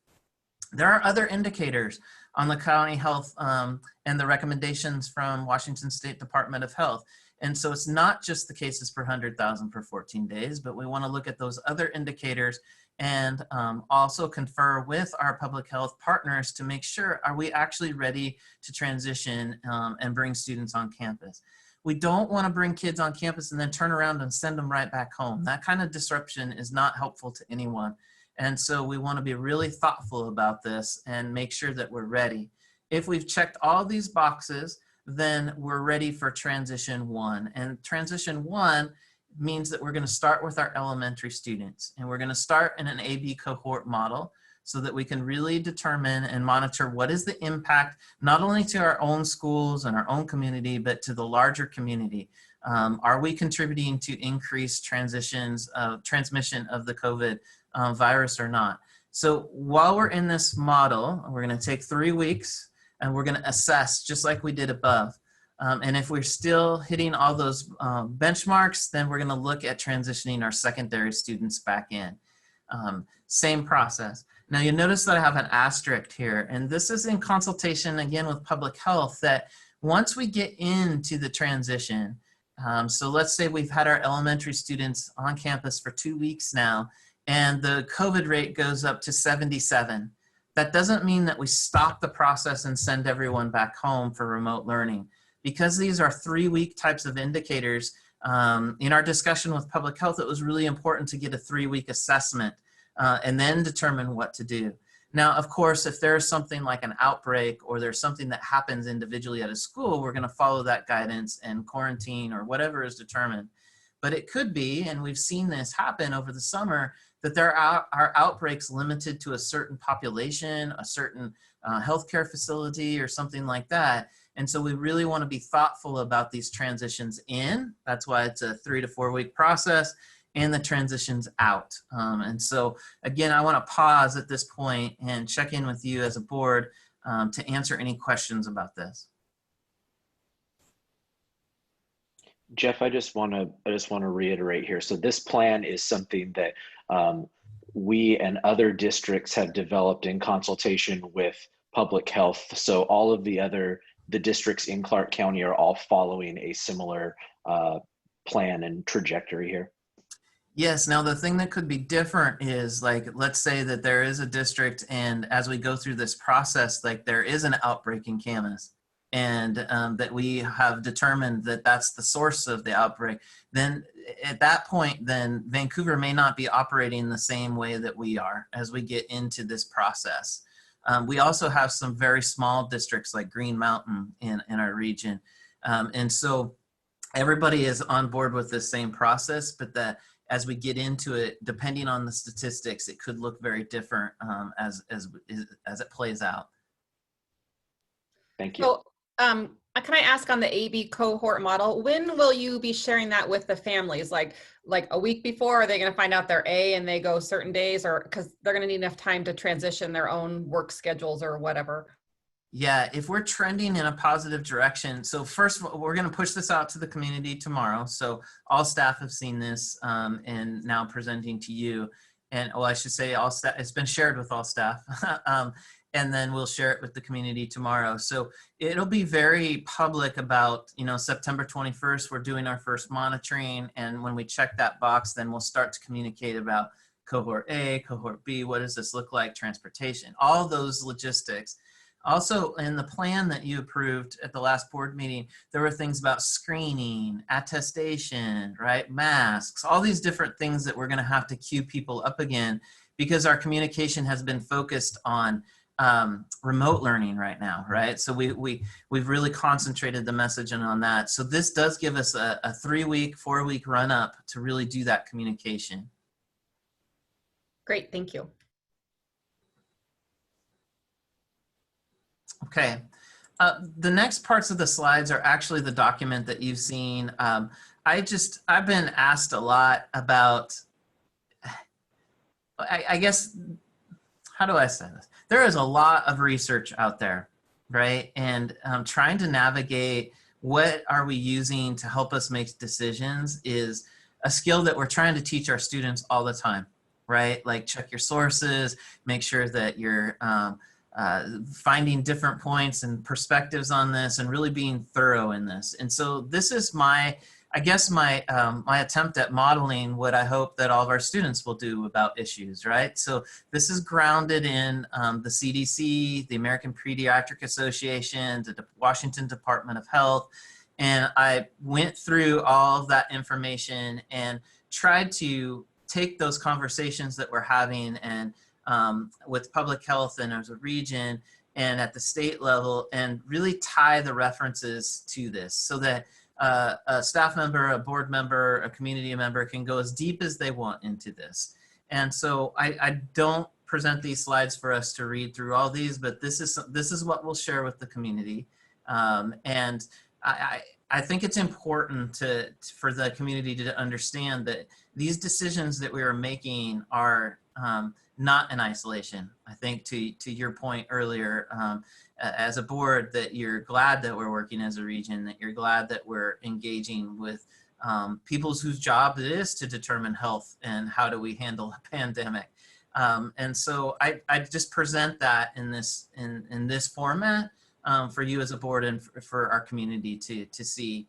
There are other indicators on the county health and the recommendations from Washington State Department of Health. And so it's not just the cases per 100,000 per 14 days, but we want to look at those other indicators and also confer with our public health partners to make sure, are we actually ready to transition and bring students on campus? we don't want to bring kids on campus and then turn around and send them right back home. That kind of disruption is not helpful to anyone. And so we want to be really thoughtful about this and make sure that we're ready. If we've checked all these boxes, then we're ready for transition 1. And transition 1 means that we're going to start with our elementary students, and we're going to start in an AB cohort model so that we can really determine and monitor what is the impact not only to our own schools and our own community, but to the larger community. Are we contributing to increased transmission of the COVID virus or not? So while we're in this model, we're going to take 3 weeks and we're going to assess just like we did above. And if we're still hitting all those benchmarks, then we're going to look at transitioning our secondary students back in. Same process. Now you notice that I have an asterisk here, and this is in consultation again with public health, that once we get into the transition, so let's say we've had our elementary students on campus for 2 weeks now, and the COVID rate goes up to 77. That doesn't mean that we stop the process and send everyone back home for remote learning. Because these are 3-week types of indicators, in our discussion with public health, it was really important to get a 3-week assessment and then determine what to do. Now, of course, if there's something like an outbreak or there's something that happens individually at a school, we're going to follow that guidance and quarantine or whatever is determined. But it could be, and we've seen this happen over the summer, that there are outbreaks limited to a certain population, a certain healthcare facility or something like that. And so we really want to be thoughtful about these transitions in. That's why it's a 3 to 4 week process, and the transitions out. And so again, I want to pause at this point and check in with you as a board to answer any questions about this. Jeff, I just want to reiterate here. So this plan is something that we and other districts have developed in consultation with public health. So all of the districts in Clark County are all following a similar plan and trajectory here. Yes. Now, the thing that could be different is, like, let's say that there is a district, and as we go through this process, like there is an outbreak in Camas, and that we have determined that that's the source of the outbreak. Then at that point, then Vancouver may not be operating the same way that we are as we get into this process. We also have some very small districts like Green Mountain in our region. And so everybody is on board with the same process, but that as we get into it, depending on the statistics, it could look very different as it plays out. Thank you. So, can I ask on the AB cohort model, when will you be sharing that with the families? Like a week before, are they going to find out they're A and they go certain days, or because they're going to need enough time to transition their own work schedules or whatever? Yeah, if we're trending in a positive direction, so first of all, we're going to push this out to the community tomorrow. So all staff have seen this and now presenting to you. And well, I should say all staff, it's been shared with all staff. And then we'll share it with the community tomorrow. So it'll be very public about, September 21st, we're doing our first monitoring. And when we check that box, then we'll start to communicate about cohort A, cohort B, what does this look like, transportation, all those logistics. Also, in the plan that you approved at the last board meeting, there were things about screening, attestation, right? Masks, all these different things that we're going to have to queue people up again, because our communication has been focused on remote learning right now, right? So we've really concentrated the messaging on that. So this does give us a 3-week, 4-week run up to really do that communication. Great, thank you. Okay, the next parts of the slides are actually the document that you've seen. I've been asked a lot about, I guess, how do I say this? There is a lot of research out there, right? And trying to navigate what are we using to help us make decisions is a skill that we're trying to teach our students all the time, right? Like, check your sources, make sure that you're finding different points and perspectives on this and really being thorough in this. And so this is my attempt at modeling what I hope that all of our students will do about issues, right? So this is grounded in the CDC, the American Pediatric Association, the Washington Department of Health, And I went through all of that information and tried to take those conversations that we're having and with public health and as a region and at the state level and really tie the references to this so that a staff member, a board member, a community member can go as deep as they want into this. And so I don't present these slides for us to read through all these, but this is what we'll share with the community. And I think it's important for the community to understand that these decisions that we are making are not in isolation. I think to your point earlier, as a board, that you're glad that we're working as a region, that you're glad that we're engaging with people whose job it is to determine health and how do we handle a pandemic. And so I just present that in this format for you as a board and for our community to see.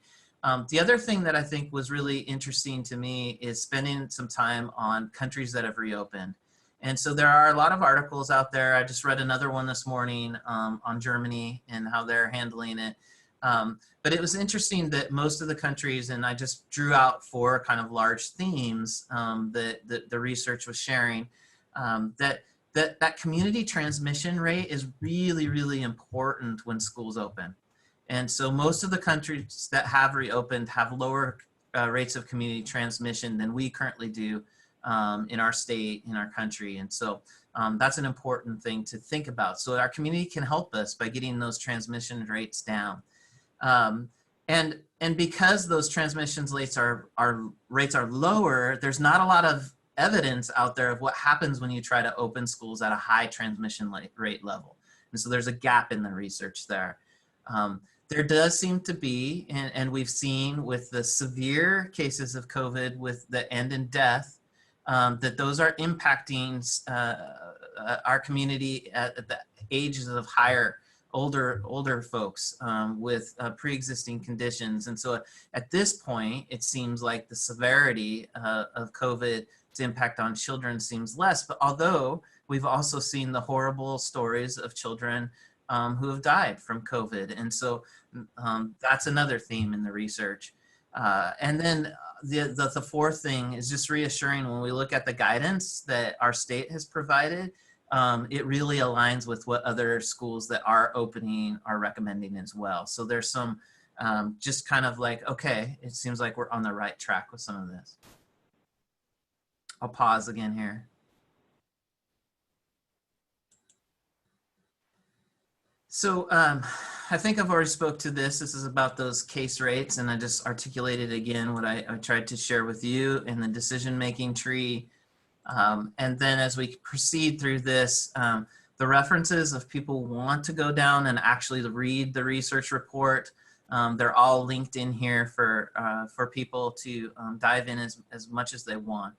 The other thing that I think was really interesting to me is spending some time on countries that have reopened. And so there are a lot of articles out there. I just read another one this morning on Germany and how they're handling it. But it was interesting that most of the countries, and I just drew out 4 kind of large themes that the research was sharing, that community transmission rate is really, really important when schools open. And so most of the countries that have reopened have lower rates of community transmission than we currently do in our state, in our country. And so that's an important thing to think about. So our community can help us by getting those transmission rates down. And because those transmissions rates are lower, there's not a lot of evidence out there of what happens when you try to open schools at a high transmission rate level. And so there's a gap in the research there. There does seem to be, and we've seen with the severe cases of COVID with the end in death, that those are impacting our community at the ages of older folks with pre-existing conditions. And so at this point, it seems like the severity of COVID's impact on children seems less, but although we've also seen the horrible stories of children who have died from COVID. And so that's another theme in the research. And then the 4th thing is just reassuring when we look at the guidance that our state has provided, it really aligns with what other schools that are opening are recommending as well. So there's some just kind of like, okay, it seems like we're on the right track with some of this. I'll pause again here. So I think I've already spoke to this. This is about those case rates, and I just articulated again what I tried to share with you in the decision-making tree. And then as we proceed through this, the references of people who want to go down and actually read the research report, they're all linked in here for people to dive in as much as they want.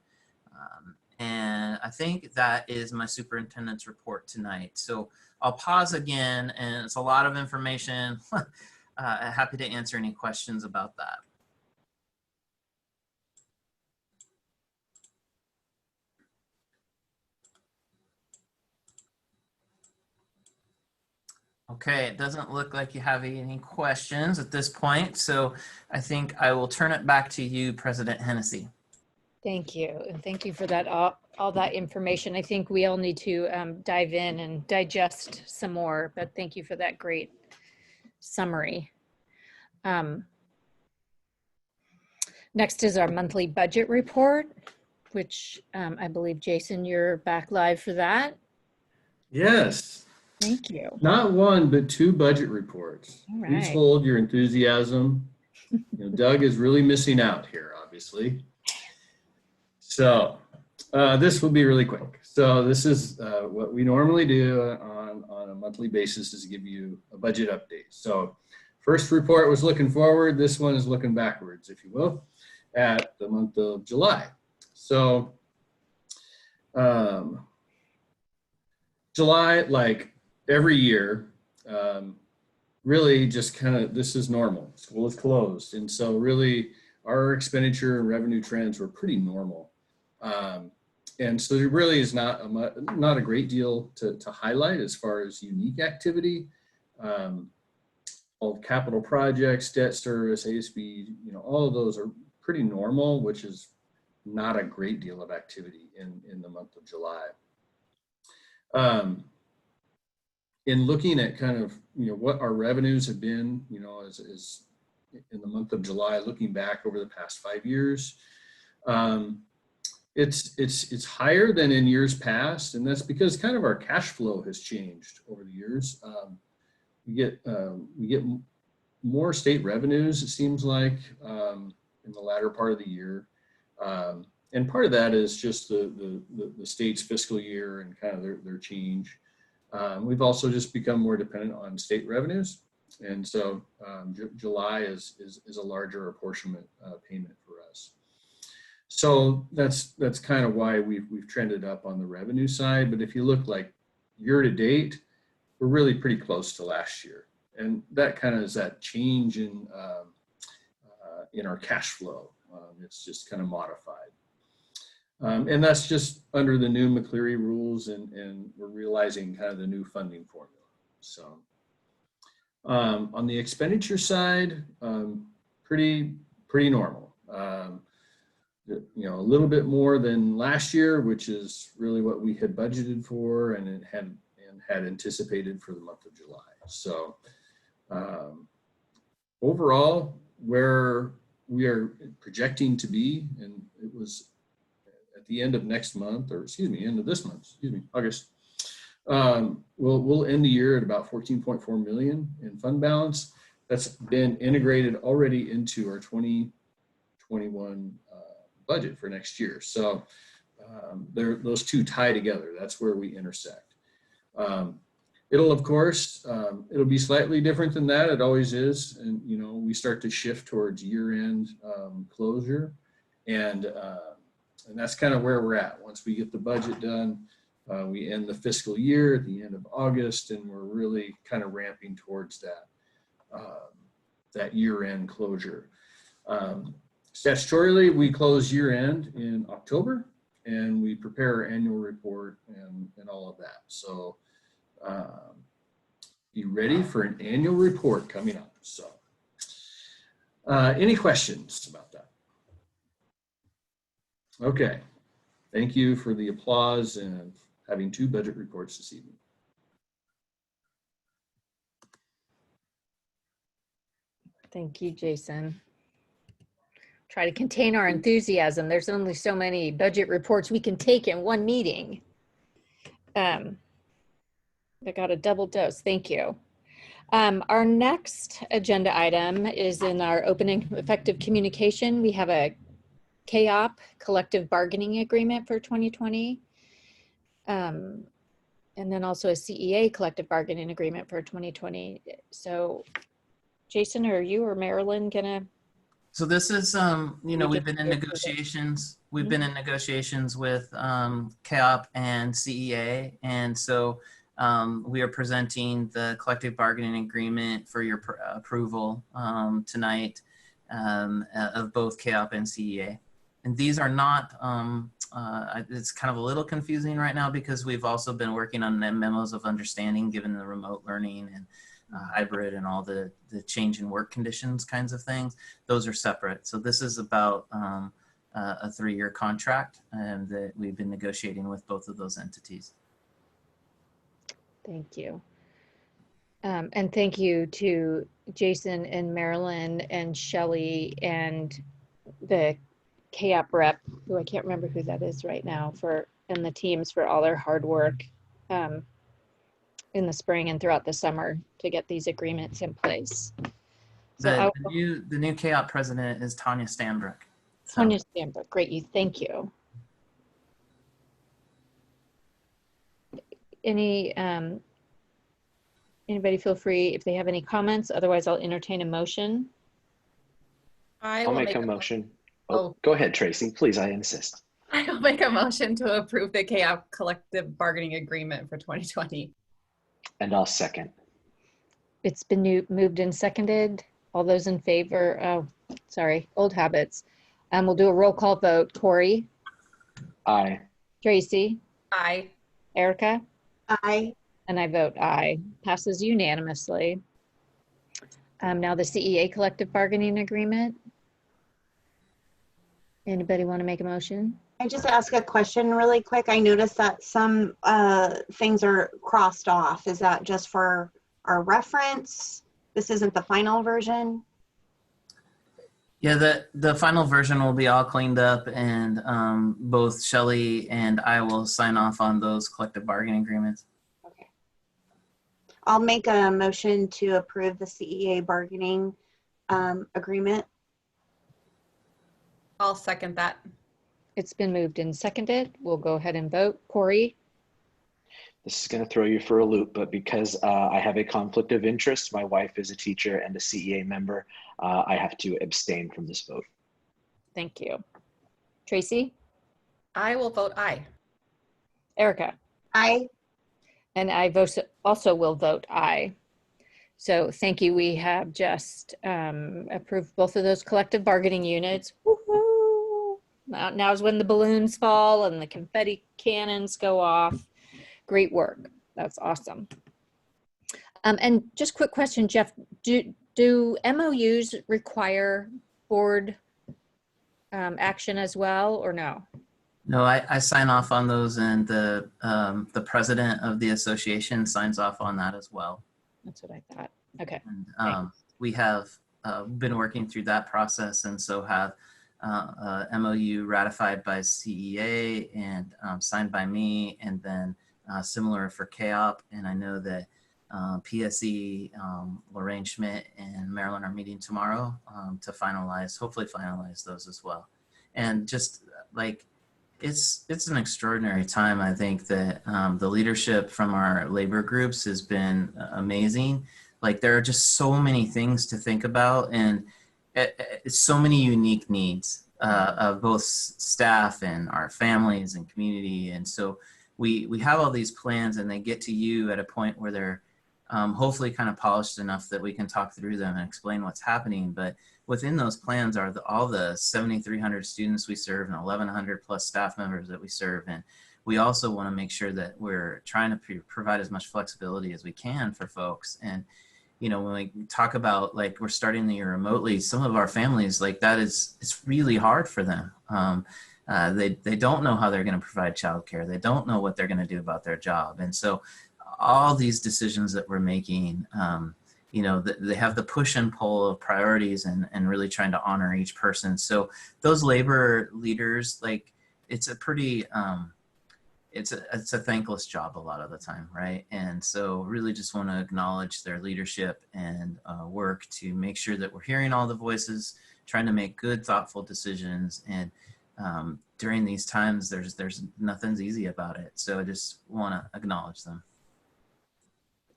And I think that is my superintendent's report tonight. So I'll pause again, and it's a lot of information. Happy to answer any questions about that. Okay, it doesn't look like you have any questions at this point. So I think I will turn it back to you, President Hennessy. Thank you. And thank you for that, all that information. I think we all need to dive in and digest some more, but thank you for that great summary. Next is our monthly budget report, which I believe, Jason, you're back live for that. Yes. Thank you. Not 1, but 2 budget reports. All right. Please hold your enthusiasm. Doug is really missing out here, obviously. So this will be really quick. So this is what we normally do on a monthly basis, is give you a budget update. So first report was looking forward. This one is looking backwards, if you will, at the month of July. So July, like every year, really just kind of, this is normal. School is closed. And so really our expenditure and revenue trends were pretty normal. And so there really is not a great deal to highlight as far as unique activity. all capital projects, debt service, ASB, all of those are pretty normal, which is not a great deal of activity in the month of July. In looking at kind of, what our revenues have been, as in the month of July, looking back over the past 5 years, it's higher than in years past, and that's because kind of our cash flow has changed over the years. We get more state revenues, it seems like, in the latter part of the year, and part of that is just the state's fiscal year and kind of their change. We've also just become more dependent on state revenues, and so July is a larger apportionment payment for us. So that's kind of why we've trended up on the revenue side. But if you look like year to date, we're really pretty close to last year, and that kind of is that change in our cash flow. It's just kind of modified. And that's just under the new McCleary rules, and we're realizing kind of the new funding formula. So on the expenditure side, pretty normal. A little bit more than last year, which is really what we had budgeted for and had anticipated for the month of July. So overall, where we are projecting to be, and it was at the end of next month, or end of this month, August, we'll end the year at about 14.4 million in fund balance. That's been integrated already into our 2021 budget for next year. So those two tie together. That's where we intersect. It'll, of course, it'll be slightly different than that. It always is. And, we start to shift towards year-end closure. And that's kind of where we're at. Once we get the budget done, we end the fiscal year at the end of August, and we're really kind of ramping towards that year-end closure. Statutorily, we close year-end in October, and we prepare our annual report and all of that. So be ready for an annual report coming up. So any questions about that? Okay. Thank you for the applause and having 2 budget reports this evening. Thank you, Jason. Try to contain our enthusiasm. There's only so many budget reports we can take in one meeting. I got a double dose. Thank you. Our next agenda item is in our open and effective communication. We have a KOP, collective bargaining agreement for 2020. And then also a CEA collective bargaining agreement for 2020. So Jason, are you or Marilyn gonna? So this is, we've been in negotiations. We've been in negotiations with KOP and CEA. And so we are presenting the collective bargaining agreement for your approval tonight of both KOP and CEA. And these are not, it's kind of a little confusing right now because we've also been working on the memos of understanding given the remote learning and hybrid and all the change in work conditions kinds of things. Those are separate. So this is about a 3-year contract that we've been negotiating with both of those entities. Thank you. And thank you to Jason and Marilyn and Shelley and the KOP rep, who I can't remember who that is right now, and the teams for all their hard work in the spring and throughout the summer to get these agreements in place. So the new KOP president is Tanya Stanbrook. Tanya Stanbrook, great. Thank you. Anybody feel free if they have any comments. Otherwise, I'll entertain a motion. I'll make a motion. Oh, go ahead, Tracy. Please, I insist. I will make a motion to approve the KOP collective bargaining agreement for 2020. And I'll second. It's been moved and seconded. All those in favor? Oh, sorry, old habits. We'll do a roll call vote. Corey? Aye. Tracy? Aye. Erica? Aye. And I vote aye. Passes unanimously. Now the CEA collective bargaining agreement. Anybody want to make a motion? I just ask a question really quick. I noticed that some things are crossed off. Is that just for our reference? This isn't the final version? Yeah, the final version will be all cleaned up, and both Shelley and I will sign off on those collective bargaining agreements. Okay. I'll make a motion to approve the CEA bargaining agreement. I'll second that. It's been moved and seconded. We'll go ahead and vote. Corey? This is going to throw you for a loop, but because I have a conflict of interest, my wife is a teacher and a CEA member, I have to abstain from this vote. Thank you. Tracy? I will vote aye. Erica? Aye. And I also will vote aye. So thank you. We have just approved both of those collective bargaining units. Woohoo! Now is when the balloons fall and the confetti cannons go off. Great work. That's awesome. And just quick question, Jeff, do MOUs require board action as well, or no? No, I sign off on those, and the president of the association signs off on that as well. That's what I thought. Okay. And we have been working through that process, and so have MOU ratified by CEA and signed by me, and then similar for KOP. And I know that PSE, Lorraine Schmidt and Marilyn are meeting tomorrow to hopefully finalize those as well. And just like, it's an extraordinary time. I think that the leadership from our labor groups has been amazing. Like, there are just so many things to think about, and it's so many unique needs of both staff and our families and community. And so we have all these plans, and they get to you at a point where they're hopefully kind of polished enough that we can talk through them and explain what's happening. But within those plans are all the 7,300 students we serve and 1,100 plus staff members that we serve. And we also want to make sure that we're trying to provide as much flexibility as we can for folks. And, you know, when we talk about, like, we're starting the year remotely, some of our families, like, it's really hard for them. They don't know how they're going to provide childcare. They don't know what they're going to do about their job. And so all these decisions that we're making, you know, they have the push and pull of priorities and really trying to honor each person. So those labor leaders, like, it's a pretty, it's a thankless job a lot of the time, right? And so really just want to acknowledge their leadership and work to make sure that we're hearing all the voices, trying to make good, thoughtful decisions. And during these times, there's nothing's easy about it. So I just want to acknowledge them.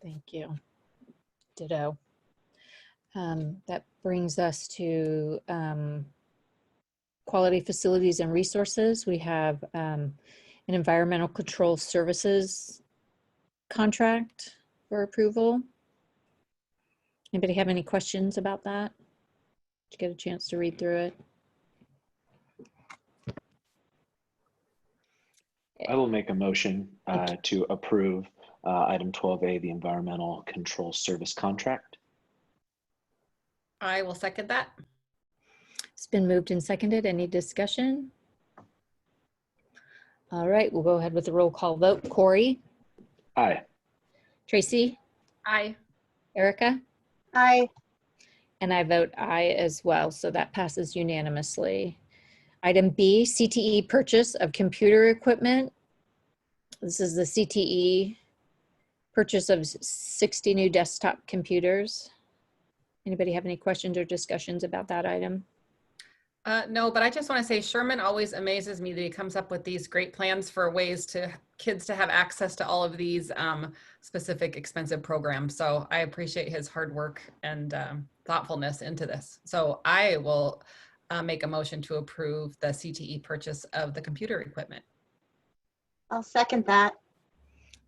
Thank you. Ditto. That brings us to quality facilities and resources. We have an environmental control services contract for approval. Anybody have any questions about that? Did you get a chance to read through it? I will make a motion to approve item 12A, the environmental control service contract. I will second that. It's been moved and seconded. Any discussion? All right, we'll go ahead with the roll call vote. Corey? Aye. Tracy? Aye. Erica? Aye. And I vote aye as well, so that passes unanimously. Item B, CTE purchase of computer equipment. This is the CTE purchase of 60 new desktop computers. Anybody have any questions or discussions about that item? No, but I just want to say Sherman always amazes me that he comes up with these great plans for ways to kids to have access to all of these specific expensive programs. So I appreciate his hard work and thoughtfulness into this. So I will make a motion to approve the CTE purchase of the computer equipment. I'll second that.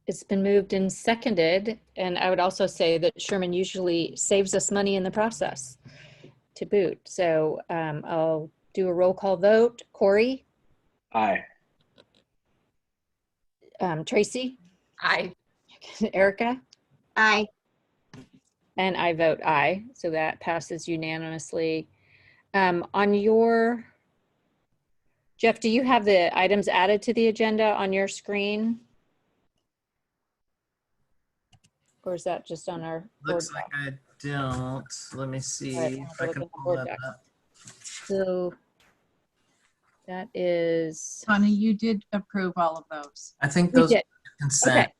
It's been moved and seconded. And I would also say that Sherman usually saves us money in the process to boot. So I'll do a roll call vote. Corey? Aye. Tracy? Aye. Erica? Aye. And I vote aye, so that passes unanimously. On your, Jeff, do you have the items added to the agenda on your screen? Or is that just on our board Looks like I don't. Let me see All right, if I'll I look can at the pull board that docs. up. So that is, Connie, you did approve all of those. I think we those did. consent, Okay.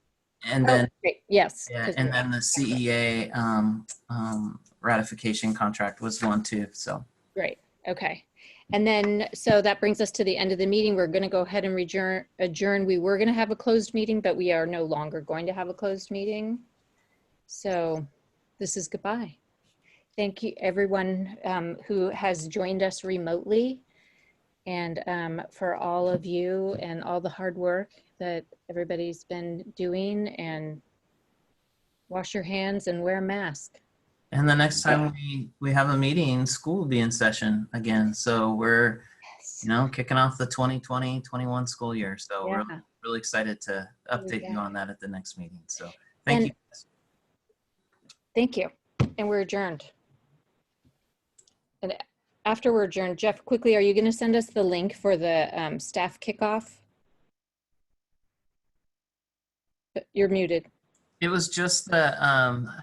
and Oh, then great. Yes. yeah, 'cause and we- then the CEA ratification contract was one too. So Great. Okay. And then, so that brings us to the end of the meeting. We're going to go ahead and adjourn. We were going to have a closed meeting, but we are no longer going to have a closed meeting. So this is goodbye. Thank you, everyone who has joined us remotely, and for all of you and all the hard work that everybody's been doing. And wash your hands and wear a mask. and the next time we have a meeting, school will be in session again. So we're kicking off the 2020-21 school year. So we're Yeah. really excited to update you Yeah. on that at the next meeting. So thank you. Thank you. And we're adjourned. And after we're adjourned, Jeff, quickly, are you going to send us the link for the staff kickoff? You're muted. It was just the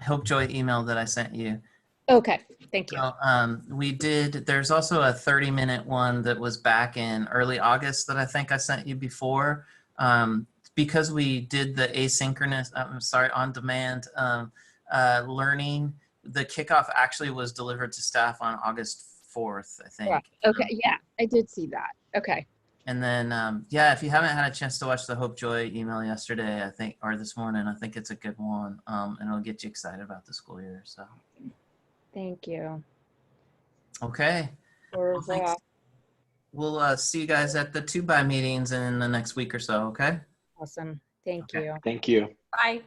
Hope Joy email that I sent you. Okay, thank you. So, there's also a 30-minute one that was back in early August that I think I sent you before. Because we did the asynchronous, on demand learning, the kickoff actually was delivered to staff on August 4th, I think. Right. Okay, yeah, I did see that. Okay. And then, if you haven't had a chance to watch the Hope Joy email yesterday, I think, or this morning, I think it's a good one. And it'll get you excited about the school year. So, Thank you. okay. Well, thanks. We'll see you guys at the 2x meetings in the next week or so. Okay. Awesome. Thank you. Thank you. Bye.